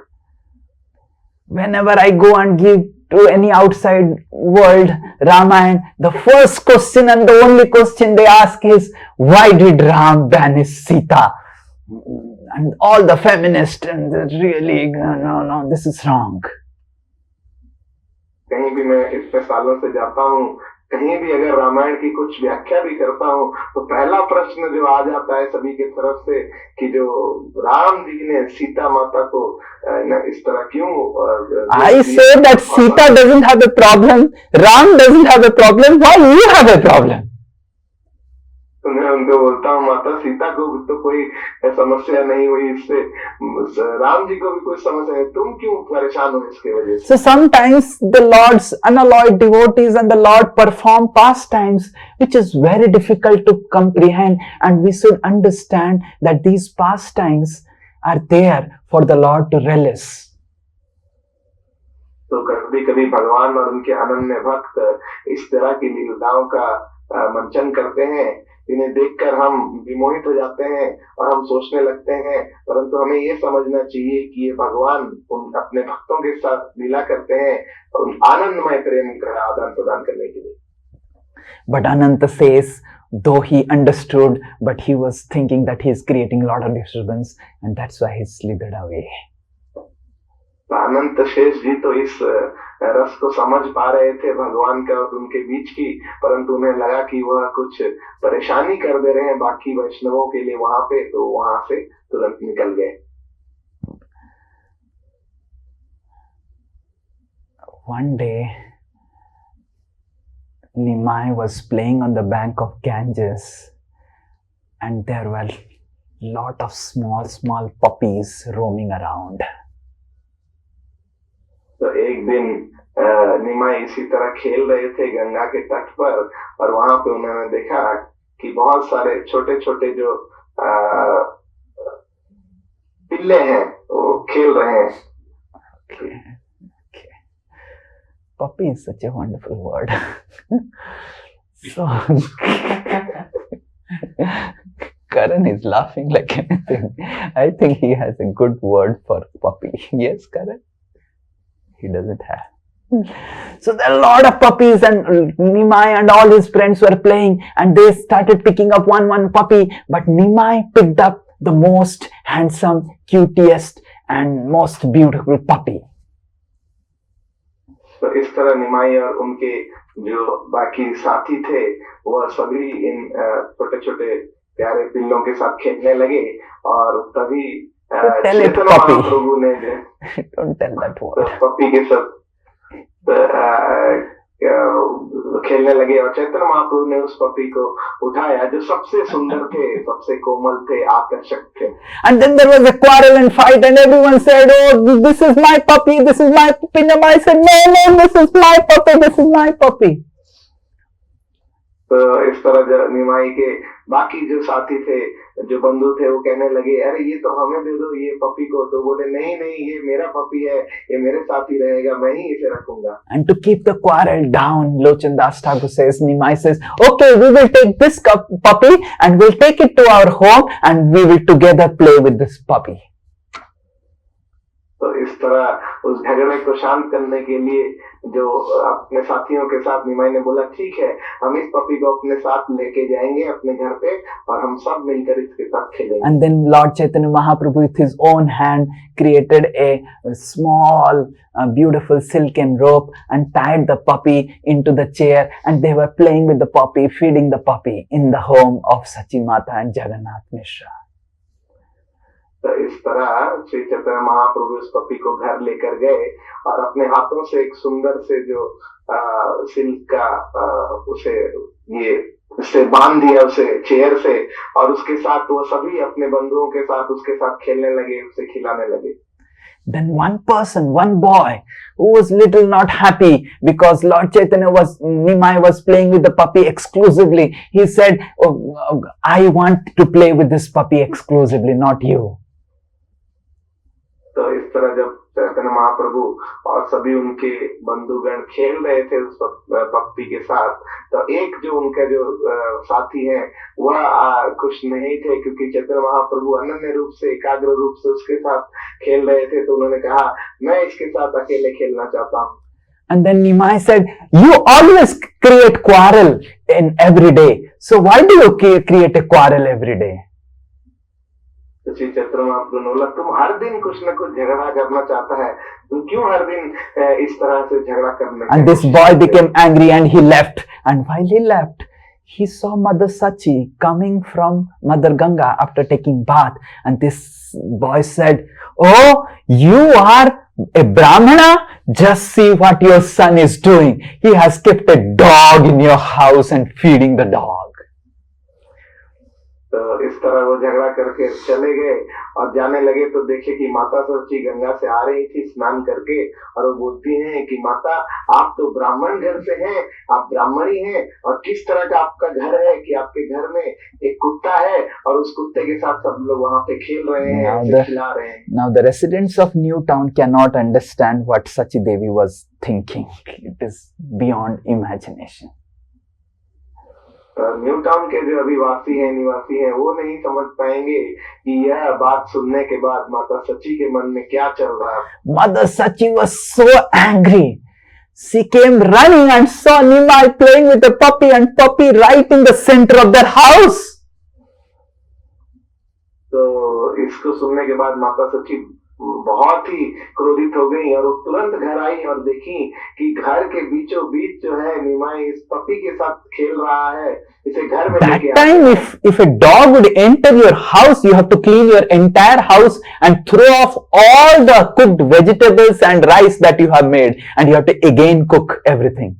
Whenever I go and give to any outside world Ramayana, the first question and the only question they ask is, why did Ram banish Sita? And all the feminists and really, no, this is wrong. कहीं भी मैं इतने सालों से जाता हूँ, कहीं भी अगर रामायण की कुछ व्याख्या भी करता हूँ, तो पहला प्रश्न जो आ जाता है सभी की तरफ से कि जो राम जी ने सीता माता को इस तरह क्यों। I say that Sita doesn't have a problem, Ram doesn't have a problem, why you have a problem? तो मैं उनको बोलता हूँ, माता सीता को भी तो कोई समस्या नहीं हुई इससे, राम जी को भी कोई समस्या नहीं, तुम क्यों परेशान हो इसके वजह से। So sometimes the Lord's unalloyed devotees and the Lord perform pastimes which is very difficult to comprehend, and we should understand that these pastimes are there for the Lord to relish. तो कभी कभी भगवान और उनके अनन्य भक्त इस तरह की लीलाओं का मंचन करते हैं, इन्हें देखकर हम विमोहित हो जाते हैं और हम सोचने लगते हैं, परंतु हमें ये समझना चाहिए कि ये भगवान उन अपने भक्तों के साथ लीला करते हैं उन आनंदमय प्रेम का आदान प्रदान करने के लिए। But Ananta says, though he understood, but he was thinking that he is creating a lot of disturbance, and that's why he slithered away. अनंत शेष जी तो इस रस को समझ पा रहे थे भगवान का और उनके बीच की, परंतु उन्हें लगा कि वह कुछ परेशानी कर दे रहे हैं बाकी वैष्णवों के लिए वहां पे, तो वहां से तुरंत निकल गए। One day, Nimai was playing on the bank of Ganges, and there were lot of small puppies roaming around. तो एक दिन निमाई इसी तरह खेल रहे थे गंगा के तट पर, और वहां पे उन्होंने देखा कि बहुत सारे छोटे छोटे जो पिल्ले हैं वो खेल रहे हैं। Okay. Puppy is such a wonderful word. So Karan is laughing like anything. I think he has a good word for puppy. Yes, Karan? He doesn't have. So there are a lot of puppies, and Nimai and all his friends were playing, and they started picking up one puppy, but Nimai picked up the most handsome, cutest and most beautiful puppy. तो इस तरह निमाई और उनके जो बाकी साथी थे वह सभी इन छोटे छोटे प्यारे पिल्लों के साथ खेलने लगे, और तभी चैतन्य महाप्रभु ने Don't tell that word. Puppy के साथ खेलने लगे, और चैतन्य महाप्रभु ने उस पपी को उठाया जो सबसे सुंदर थे, सबसे कोमल थे, आकर्षक थे। And then there was a quarrel and fight, and everyone said, "Oh, this is my puppy, this is my puppy." Nimai said, "No, this is my puppy, this is my puppy." तो इस तरह निमाई के बाकी जो साथी थे, जो बंधु थे, वो कहने लगे, अरे ये तो हमें दे दो ये पपी को। तो बोले, नहीं ये मेरा पपी है, ये मेरे साथ ही रहेगा, मैं ही इसे रखूंगा। And to keep the quarrel down, Lochan Das Thakur says, Nimai says, "Okay, we will take this puppy and we'll take it to our home and we will together play with this puppy." तो इस तरह उस झगड़े को शांत करने के लिए जो अपने साथियों के साथ निमाई ने बोला ठीक है, हम इस पपी को अपने साथ लेके जाएंगे अपने घर पे और हम सब मिलकर इसके साथ खेलेंगे. And then Lord Chaitanya Mahaprabhu with his own hand created a small beautiful silken rope and tied the puppy into the chair, and they were playing with the puppy, feeding the puppy in the home of Sachi Mata and Jagannath Mishra. तो इस तरह श्री चैतन्य महाप्रभु इस puppy को घर लेकर गए और अपने हाथों से एक सुंदर से जो सिल्क का उसे ये से बांध दिया उसे चेयर से, और उसके साथ वो सभी अपने बंधुओं के साथ उसके साथ खेलने लगे, उसे खिलाने लगे. Then one person, one boy who was little not happy because Lord Chaitanya Nimai was playing with the puppy exclusively. He said, oh, I want to play with this puppy exclusively, not you. तो इस तरह जब चैतन्य महाप्रभु और सभी उनके बंधुगण खेल रहे थे उस पप्पी के साथ, तो एक जो उनके जो साथी हैं वह खुश नहीं थे क्योंकि चैतन्य महाप्रभु अनन्य रूप से एकाग्र रूप से उसके साथ खेल रहे थे. तो उन्होंने कहा मैं इसके साथ अकेले खेलना चाहता हूँ. And then Nimai said, you always create quarrel in every day. So why do you create a quarrel every day? Shri Chaitanya Mahaprabhu ने बोला तुम हर दिन कुछ न कुछ झगड़ा करना चाहता है, तुम क्यों हर दिन इस तरह से झगड़ा करने. And this boy became angry and he left. And while he left, he saw Mother Sachi coming from Mother Ganga after taking bath. And this boy said, oh, you are a Brahmana? Just see what your son is doing. He has kept a dog in your house and feeding the dog. तो इस तरह वो झगड़ा करके चले गए और जाने लगे तो देखे कि माता सची गंगा से आ रही थी स्नान करके, और वो बोलती हैं कि माता आप तो ब्राह्मण घर से हैं, आप ब्राह्मणी हैं, और किस तरह का आपका घर है कि आपके घर में एक कुत्ता है और उस कुत्ते के साथ सब लोग वहां पे खेल रहे हैं, खिला रहे हैं. Now the residents of New Town cannot understand what Sachi Devi was thinking. It is beyond imagination. New town के जो निवासी हैं वो नहीं समझ पाएंगे कि यह बात सुनने के बाद माता सची के मन में क्या चल रहा है. Mother Sachi was so angry. She came running and saw Nimai playing with the puppy and puppy right in the center of their house. तो इसको सुनने के बाद माता सची बहुत ही क्रोधित हो गई और वो तुरंत घर आई और देखी कि घर के बीचों बीच जो है निमाई इस पपी के साथ खेल रहा है, इसे घर में लेके That time if a dog would enter your house, you have to clean your entire house and throw off all the cooked vegetables and rice that you have made, and you have to again cook everything.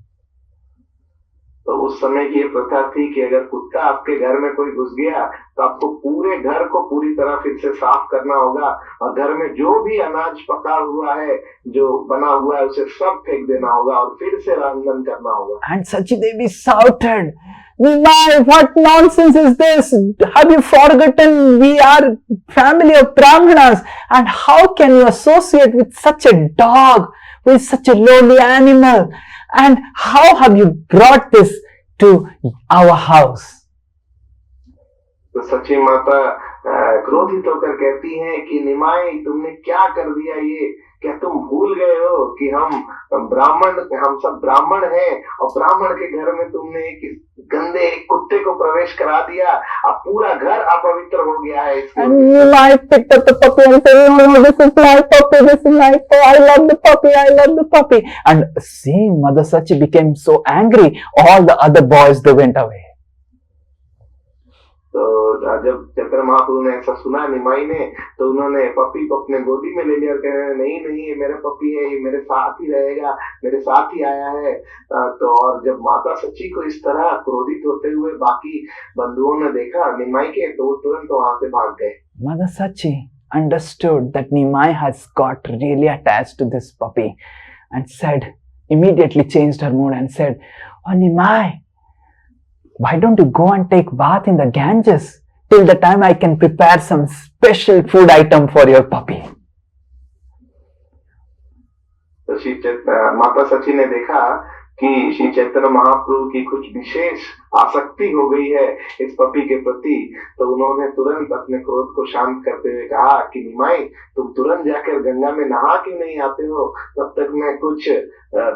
तो उस समय की ये प्रथा थी कि अगर कुत्ता आपके घर में कोई घुस गया तो आपको पूरे घर को पूरी तरह फिर से साफ करना होगा और घर में जो भी अनाज पका हुआ है, जो बना हुआ है, उसे सब फेंक देना होगा और फिर से रंधन करना होगा. And Sachi Devi shouted, Nimai, what nonsense is this? Have you forgotten we are family of Brahmanas, and how can you associate with such a dog who is such a lowly animal? And how have you brought this to our house? तो सची माता क्रोधित होकर कहती हैं कि निमाई तुमने क्या कर दिया, ये क्या तुम भूल गए हो कि हम सब ब्राह्मण हैं और ब्राह्मण के घर में तुमने एक गंदे कुत्ते को प्रवेश करा दिया, अब पूरा घर अपवित्र हो गया है. And Nimai picked up the puppy and said, no, this is my puppy, this is my puppy, I love the puppy, I love the puppy. And seeing Mother Sachi became so angry, all the other boys, they went away. तो जब चैतन्य महाप्रभु ने ऐसा सुना निमाई ने, तो उन्होंने puppy को अपने गोदी में ले लिया और कह रहे नहीं ये मेरा पपी है, ये मेरे साथ ही रहेगा, मेरे साथ ही आया है. तो और जब माता सची को इस तरह क्रोधित होते हुए बाकी बंधुओं ने देखा निमाई के, तो वो तुरंत वहां से भाग गए. Mother Sachi understood that Nimai has got really attached to this puppy and said, immediately changed her mood and said, oh Nimai, why don't you go and take bath in the Ganges till the time I can prepare some special food item for your puppy? तो माता सची ने देखा कि श्री चैतन्य महाप्रभु की कुछ विशेष आसक्ति हो गई है इस पपी के प्रति, तो उन्होंने तुरंत अपने क्रोध को शांत करते हुए कहा कि निमाई, तुम तुरंत जाकर गंगा में नहा क्यों नहीं आते हो, तब तक मैं कुछ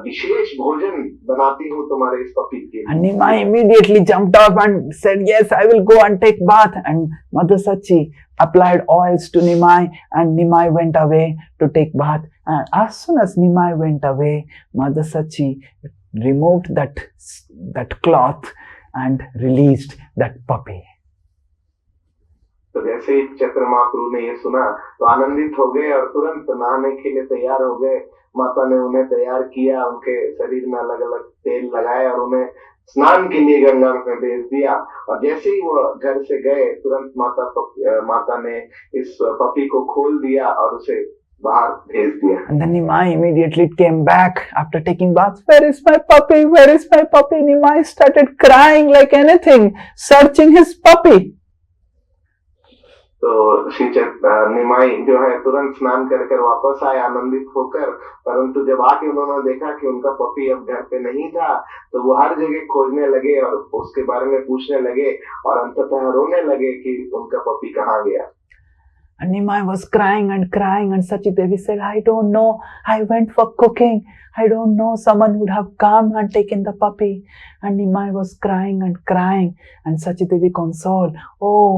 विशेष भोजन बनाती हूँ तुम्हारे इस पपी के। And Nimai immediately jumped up and said, "Yes, I will go and take bath." And Mother Sachi applied oils to Nimai, and Nimai went away to take bath. And as soon as Nimai went away, Mother Sachi removed that cloth and released that puppy. तो जैसे ही चैतन्य महाप्रभु ने ये सुना तो आनंदित हो गए और तुरंत नहाने के लिए तैयार हो गए। माता ने उन्हें तैयार किया, उनके शरीर में अलग अलग तेल लगाया और उन्हें स्नान के लिए गंगा में भेज दिया। और जैसे ही वो घर से गए तुरंत माता ने इस पपी को खोल दिया और उसे बाहर भेज दिया। And then Nimai immediately came back after taking bath. "Where is my puppy? Where is my puppy?" Nimai started crying like anything, searching his puppy. तो श्री निमाई जो है तुरंत स्नान कर वापस आए आनंदित होकर, परंतु जब आके उन्होंने देखा कि उनका पपी अब घर पे नहीं था तो वो हर जगह खोजने लगे और उसके बारे में पूछने लगे और अंततः रोने लगे कि उनका पपी कहाँ गया। And Nimai was crying, and Sachi Devi said, "I don't know. I went for cooking. I don't know. Someone would have come and taken the puppy." And Nimai was crying, and Sachi Devi consoled, "Oh,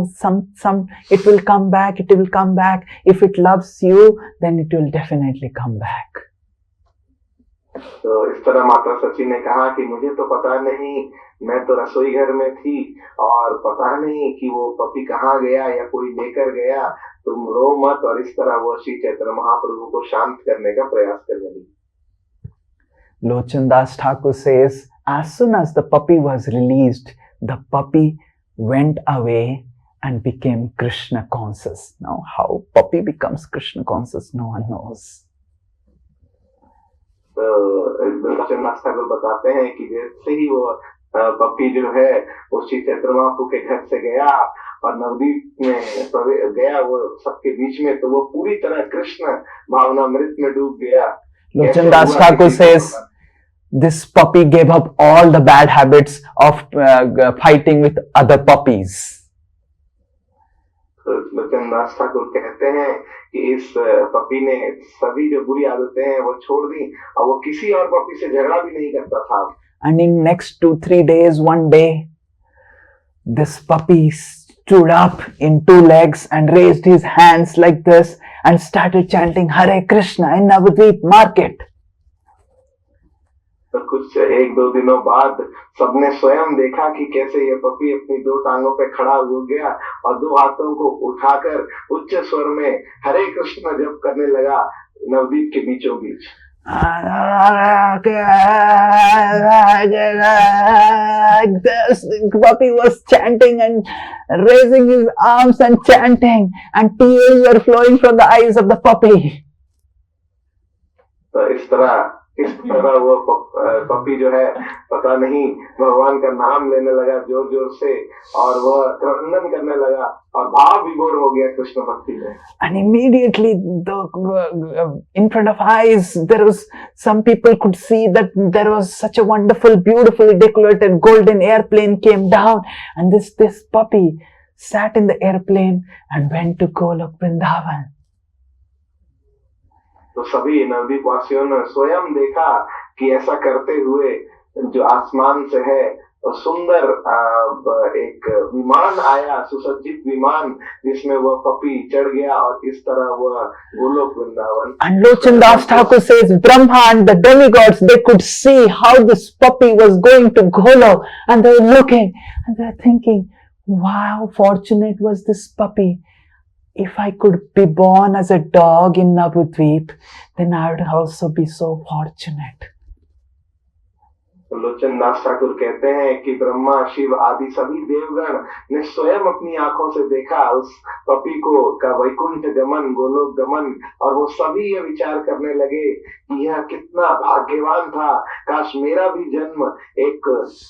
it will come back. It will come back. If it loves you, then it will definitely come back." तो इस तरह माता सची ने कहा कि मुझे तो पता नहीं, मैं तो रसोई घर में थी और पता नहीं कि वो पपी कहाँ गया या कोई लेकर गया, तुम रो मत। और इस तरह वो श्री चैतन्य महाप्रभु को शांत करने का प्रयास करने लगी। Lochan Das Thakur says, as soon as the puppy was released, the puppy went away and became Krishna conscious. Now, how puppy becomes Krishna conscious, no one knows. Lochan Das Thakur बताते हैं कि जैसे ही वो पपी जो है वो श्री चैतन्य महाप्रभु के घर से गया और नवदीप में गया वो सबके बीच में, तो वो पूरी तरह कृष्ण भावनामृत में डूब गया। Lochan Das Thakur says, this puppy gave up all the bad habits of fighting with other puppies. Lochan Das Thakur कहते हैं कि इस पपी ने सभी जो बुरी आदतें हैं वो छोड़ दी और वो किसी और पपी से झगड़ा भी नहीं करता था। And in next 2-3 days, one day, this puppy stood up in 2 legs and raised his hands like this and started chanting Hare Krishna in Navadvip market. तो कुछ 1-2 दिनों बाद सबने स्वयं देखा कि कैसे ये पपी अपनी 2 टांगों पे खड़ा हो गया और 2 हाथों को उठाकर उच्च स्वर में हरे कृष्ण जप करने लगा नवदीप के बीचों बीच। The puppy was chanting and raising his arms and chanting, and tears were flowing from the eyes of the puppy. तो इस तरह वो पपी जो है पता नहीं भगवान का नाम लेने लगा जोर जोर से और वह क्रंदन करने लगा और भाव विभोर हो गया कृष्ण भक्ति में। And immediately in front of eyes there was, some people could see that there was such a wonderful, beautifully decorated golden airplane came down, and this puppy sat in the airplane and went to Golok Vrindavan. तो सभी नवदीप वासियों ने स्वयं देखा कि ऐसा करते हुए जो आसमान से है और सुंदर एक विमान आया, सुसज्जित विमान जिसमें वह पपी चढ़ गया और इस तरह वह Golok Vrindavan. And Lochan Das Thakur says, Brahma and the demigods, they could see how this puppy was going to Golok, and they were looking and they were thinking, wow, fortunate was this puppy. If I could be born as a dog in Navadvip, then I would also be so fortunate. Lochan Das Thakur कहते हैं कि ब्रह्मा शिव आदि सभी देवगण ने स्वयं अपनी आंखों से देखा उस पपी को का वैकुंठ गमन, गोलोक गमन, और वो सभी ये विचार करने लगे कि यह कितना भाग्यवान था, काश मेरा भी जन्म एक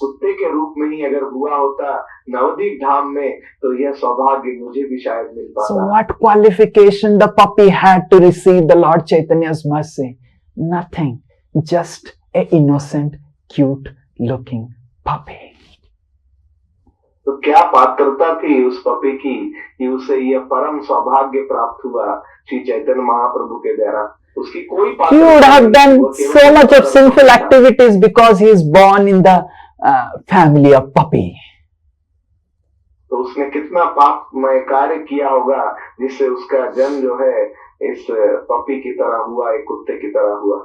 कुत्ते के रूप में ही अगर हुआ होता नवदीप धाम में, तो यह सौभाग्य मुझे भी शायद मिल पाता। So what qualification the puppy had to receive the Lord Chaitanya's mercy? Nothing, just an innocent cute looking puppy. तो क्या पात्रता थी उस पपी की कि उसे यह परम सौभाग्य प्राप्त हुआ श्री चैतन्य महाप्रभु के द्वारा। उसकी कोई He would have done so much of sinful activities because he is born in the family of puppy. तो उसने कितना पापमय कार्य किया होगा जिससे उसका जन्म जो है इस पपी की तरह हुआ, एक कुत्ते की तरह हुआ।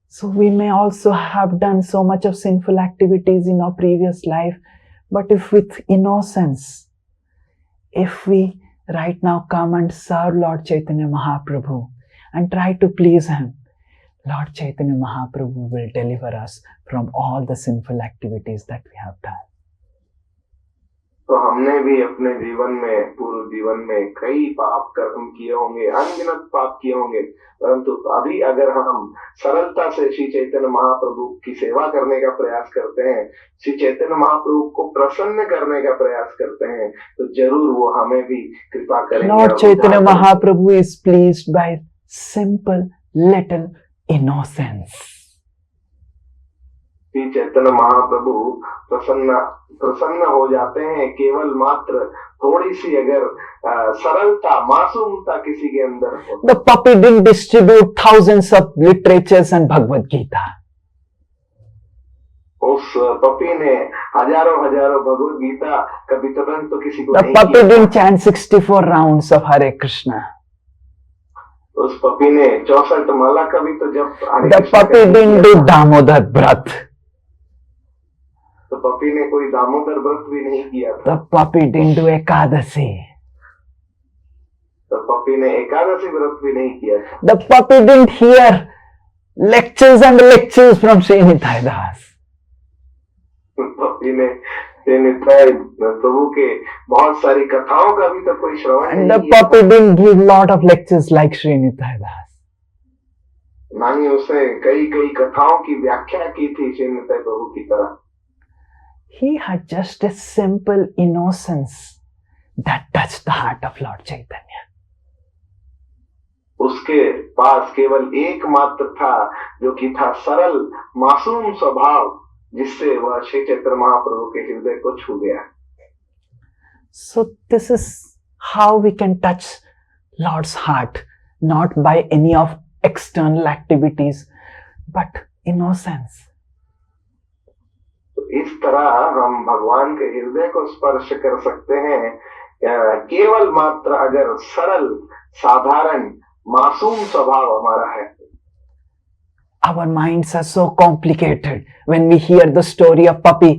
So we may also have done so much of sinful activities in our previous life, but if with innocence, if we right now come and serve Lord Chaitanya Mahaprabhu and try to please him, Lord Chaitanya Mahaprabhu will deliver us from all the sinful activities that we have done. तो हमने भी अपने जीवन में, पूर्व जीवन में कई पाप कर्म किए होंगे, अनगिनत पाप किए होंगे, परंतु अभी अगर हम सरलता से श्री चैतन्य महाप्रभु की सेवा करने का प्रयास करते हैं, श्री चैतन्य महाप्रभु को प्रसन्न करने का प्रयास करते हैं, तो जरूर वो हमें भी कृपा करेंगे। Lord Chaitanya Mahaprabhu is pleased by simple little innocence. Shri Chaitanya Mahaprabhu प्रसन्न हो जाते हैं केवल मात्र थोड़ी सी अगर सरलता, मासूमता किसी के अंदर हो। The puppy didn't distribute thousands of literatures and Bhagavad Gita. उस पपी ने हजारों भगवद गीता का वितरण तो किसी को The नहीं puppy किया। didn't chant 64 rounds of Hare Krishna. उस पपी ने 64 माला का भी तो जब The puppy didn't do Damodar Vrat. तो पपी ने कोई दामोदर व्रत भी नहीं किया था। The puppy didn't do Ekadasi. तो पपी ने एकादशी व्रत भी नहीं किया था। The puppy didn't hear lectures and lectures from Sri Nitai Das. Puppy ने प्रभु के बहुत सारी कथाओं का भी तो कोई श्रवण And नहीं the किया। puppy didn't give lot of lectures like Sri Nitai Das. ना ही उसने कई कथाओं की व्याख्या की थी श्री नित्य प्रभु की तरह। He had just a simple innocence that touched the heart of Lord Chaitanya. उसके पास केवल एकमात्र था जो कि था सरल मासूम स्वभाव, जिससे वह श्री चैतन्य महाप्रभु के हृदय को छू गया। So this is how we can touch Lord's heart, not by any of external activities, but innocence. इस तरह हम भगवान के हृदय को स्पर्श कर सकते हैं केवल मात्र अगर सरल, साधारण, मासूम स्वभाव हमारा है। Our minds are so complicated. When we hear the story of puppy,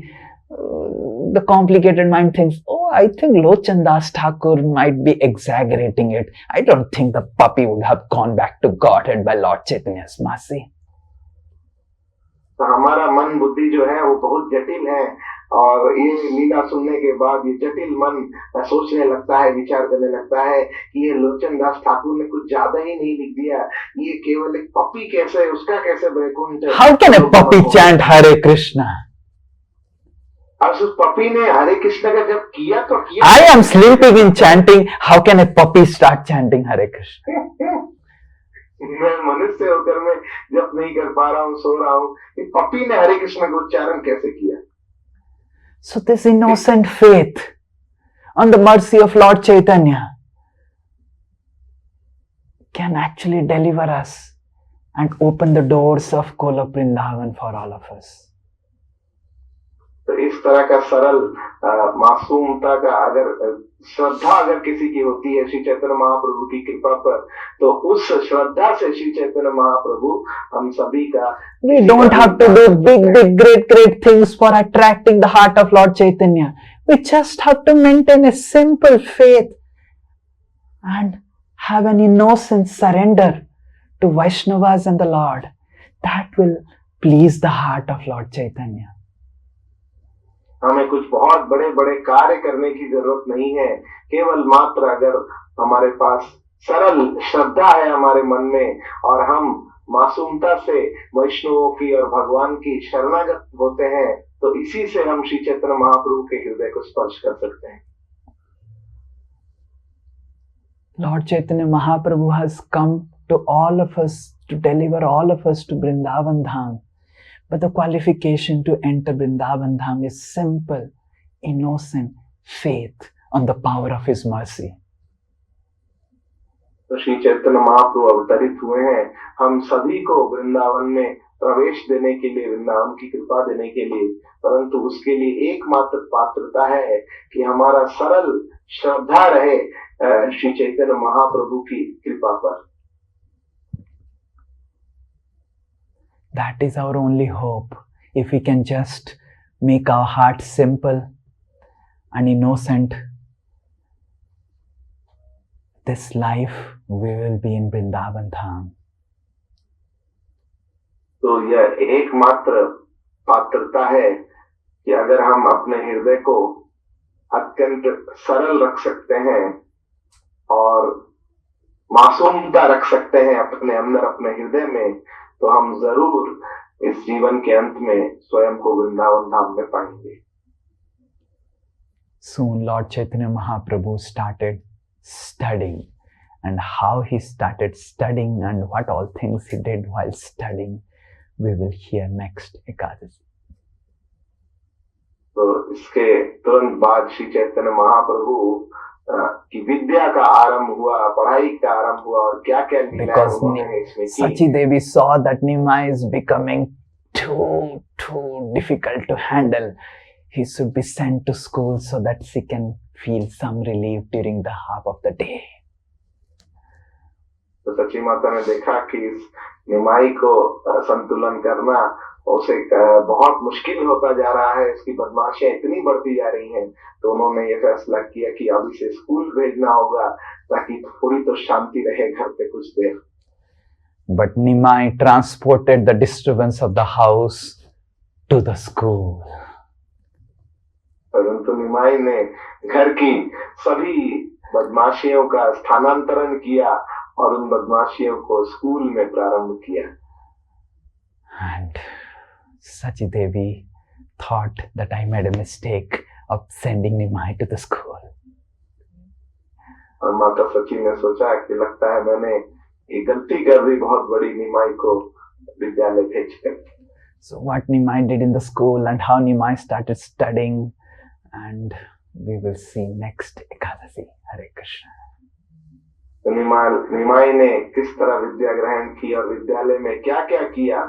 the complicated mind thinks, oh, I think Lochan Das Thakur might be exaggerating it. I don't think the puppy would have gone back to Godhead by Lord Chaitanya's mercy. तो हमारा मन बुद्धि जो है वो बहुत जटिल है, और ये लीला सुनने के बाद ये जटिल मन सोचने लगता है, विचार करने लगता है कि ये लोचन दास ठाकुर ने कुछ ज्यादा ही नहीं लिख दिया, ये केवल एक पपी कैसे, उसका कैसे Vaikuntha. How can a puppy chant Hare Krishna? अब उस पपी ने हरे कृष्ण का जब किया तो किया। I am sleeping in chanting. How can a puppy start chanting Hare Krishna? मैं मनुष्य होकर मैं जब नहीं कर पा रहा हूँ, सो रहा हूँ, पपी ने हरे कृष्ण का उच्चारण कैसे किया? So this innocent faith on the mercy of Lord Chaitanya can actually deliver us and open the doors of Golok Vrindavan for all of us. तो इस तरह का सरल मासूमता का अगर श्रद्धा अगर किसी की होती है श्री चैतन्य महाप्रभु की कृपा पर, तो उस श्रद्धा से श्री चैतन्य महाप्रभु हम सभी का। We don't have to do big, great things for attracting the heart of Lord Chaitanya. We just have to maintain a simple faith and have an innocent surrender to Vaishnavas and the Lord. That will please the heart of Lord Chaitanya. हमें कुछ बहुत बड़े कार्य करने की जरूरत नहीं है, केवल मात्र अगर हमारे पास सरल श्रद्धा है हमारे मन में और हम मासूमता से वैष्णवों की और भगवान की शरणागत होते हैं, तो इसी से हम श्री चैतन्य महाप्रभु के हृदय को स्पर्श कर सकते हैं। Lord Chaitanya Mahaprabhu has come to all of us to deliver all of us to Vrindavan Dham. But the qualification to enter Vrindavan Dham is simple, innocent faith on the power of His mercy. तो श्री चैतन्य महाप्रभु अवतरित हुए हैं हम सभी को वृंदावन में प्रवेश देने के लिए, वृंदावन की कृपा देने के लिए, परंतु उसके लिए एकमात्र पात्रता है कि हमारा सरल श्रद्धा रहे श्री चैतन्य महाप्रभु की कृपा पर. That is our only hope. If we can just make our heart simple and innocent, this life we will be in Vrindavan Dham. तो यह एकमात्र पात्रता है कि अगर हम अपने हृदय को अत्यंत सरल रख सकते हैं और मासूमता रख सकते हैं अपने अंदर, अपने हृदय में, तो हम जरूर इस जीवन के अंत में स्वयं को वृंदावन धाम में पाएंगे. Soon Lord Chaitanya Mahaprabhu started studying, and how he started studying and what all things he did while studying, we will hear next Ekadasi. तो इसके तुरंत बाद श्री चैतन्य महाप्रभु की विद्या का आरंभ हुआ, पढ़ाई का आरंभ हुआ, और क्या क्या लीलाएं उन्होंने इसमें की. Sachi Devi saw that Nimai is becoming too difficult to handle. He should be sent to school so that she can feel some relief during the half of the day. तो सची माता ने देखा कि इस निमाई को संतुलन करना उसे बहुत मुश्किल होता जा रहा है, इसकी बदमाशियां इतनी बढ़ती जा रही हैं, तो उन्होंने ये फैसला किया कि अब इसे स्कूल भेजना होगा ताकि थोड़ी तो शांति रहे घर पे कुछ देर. But Nimai transported the disturbance of the house to the school. परंतु निमाई ने घर की सभी बदमाशियों का स्थानांतरण किया और उन बदमाशियों को स्कूल में प्रारंभ किया. And Sachi Devi thought that I made a mistake of sending Nimai to the school. और माता सची ने सोचा कि लगता है मैंने ये गलती कर दी बहुत बड़ी निमाई को विद्यालय भेजकर. So what Nimai did in the school and how Nimai started studying, and we will see next Ekadasi. Hare Krishna. तो निमाई ने किस तरह विद्या ग्रहण की और विद्यालय में क्या क्या किया,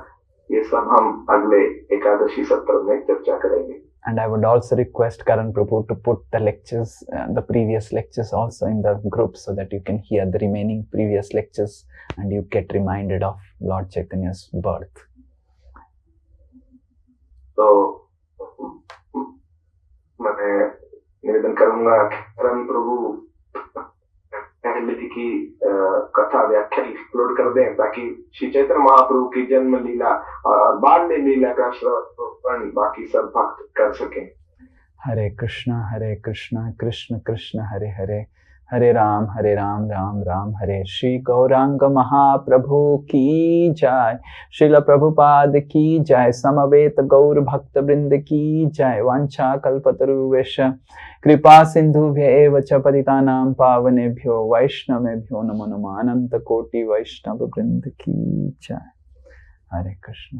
ये सब हम अगले एकादशी सत्र में चर्चा करेंगे. And I would also request Karan Prabhu to put the lectures, the previous lectures also in the group so that you can hear the remaining previous lectures and you get reminded of Lord Chaitanya's birth. तो मैं निवेदन करूंगा करण प्रभु पहले की कथा व्याख्या upload कर दें ताकि श्री चैतन्य महाप्रभु की जन्म लीला और बाल्य लीला का श्रवण बाकी सब भक्त कर सकें. हरे कृष्णा कृष्ण कृष्ण हरे हरे, हरे राम राम राम हरे. श्री गौरांग महाप्रभु की जय, श्रील प्रभुपाद की जय, समवेत गौर भक्त वृंद की जय. वांछा कल्पतरुवेश कृपा सिंधुभ्येव च पतितानां पावनेभ्यो वैष्णवेभ्यो नमो नमः. अनंत कोटि वैष्णव वृंद की जय. हरे कृष्ण.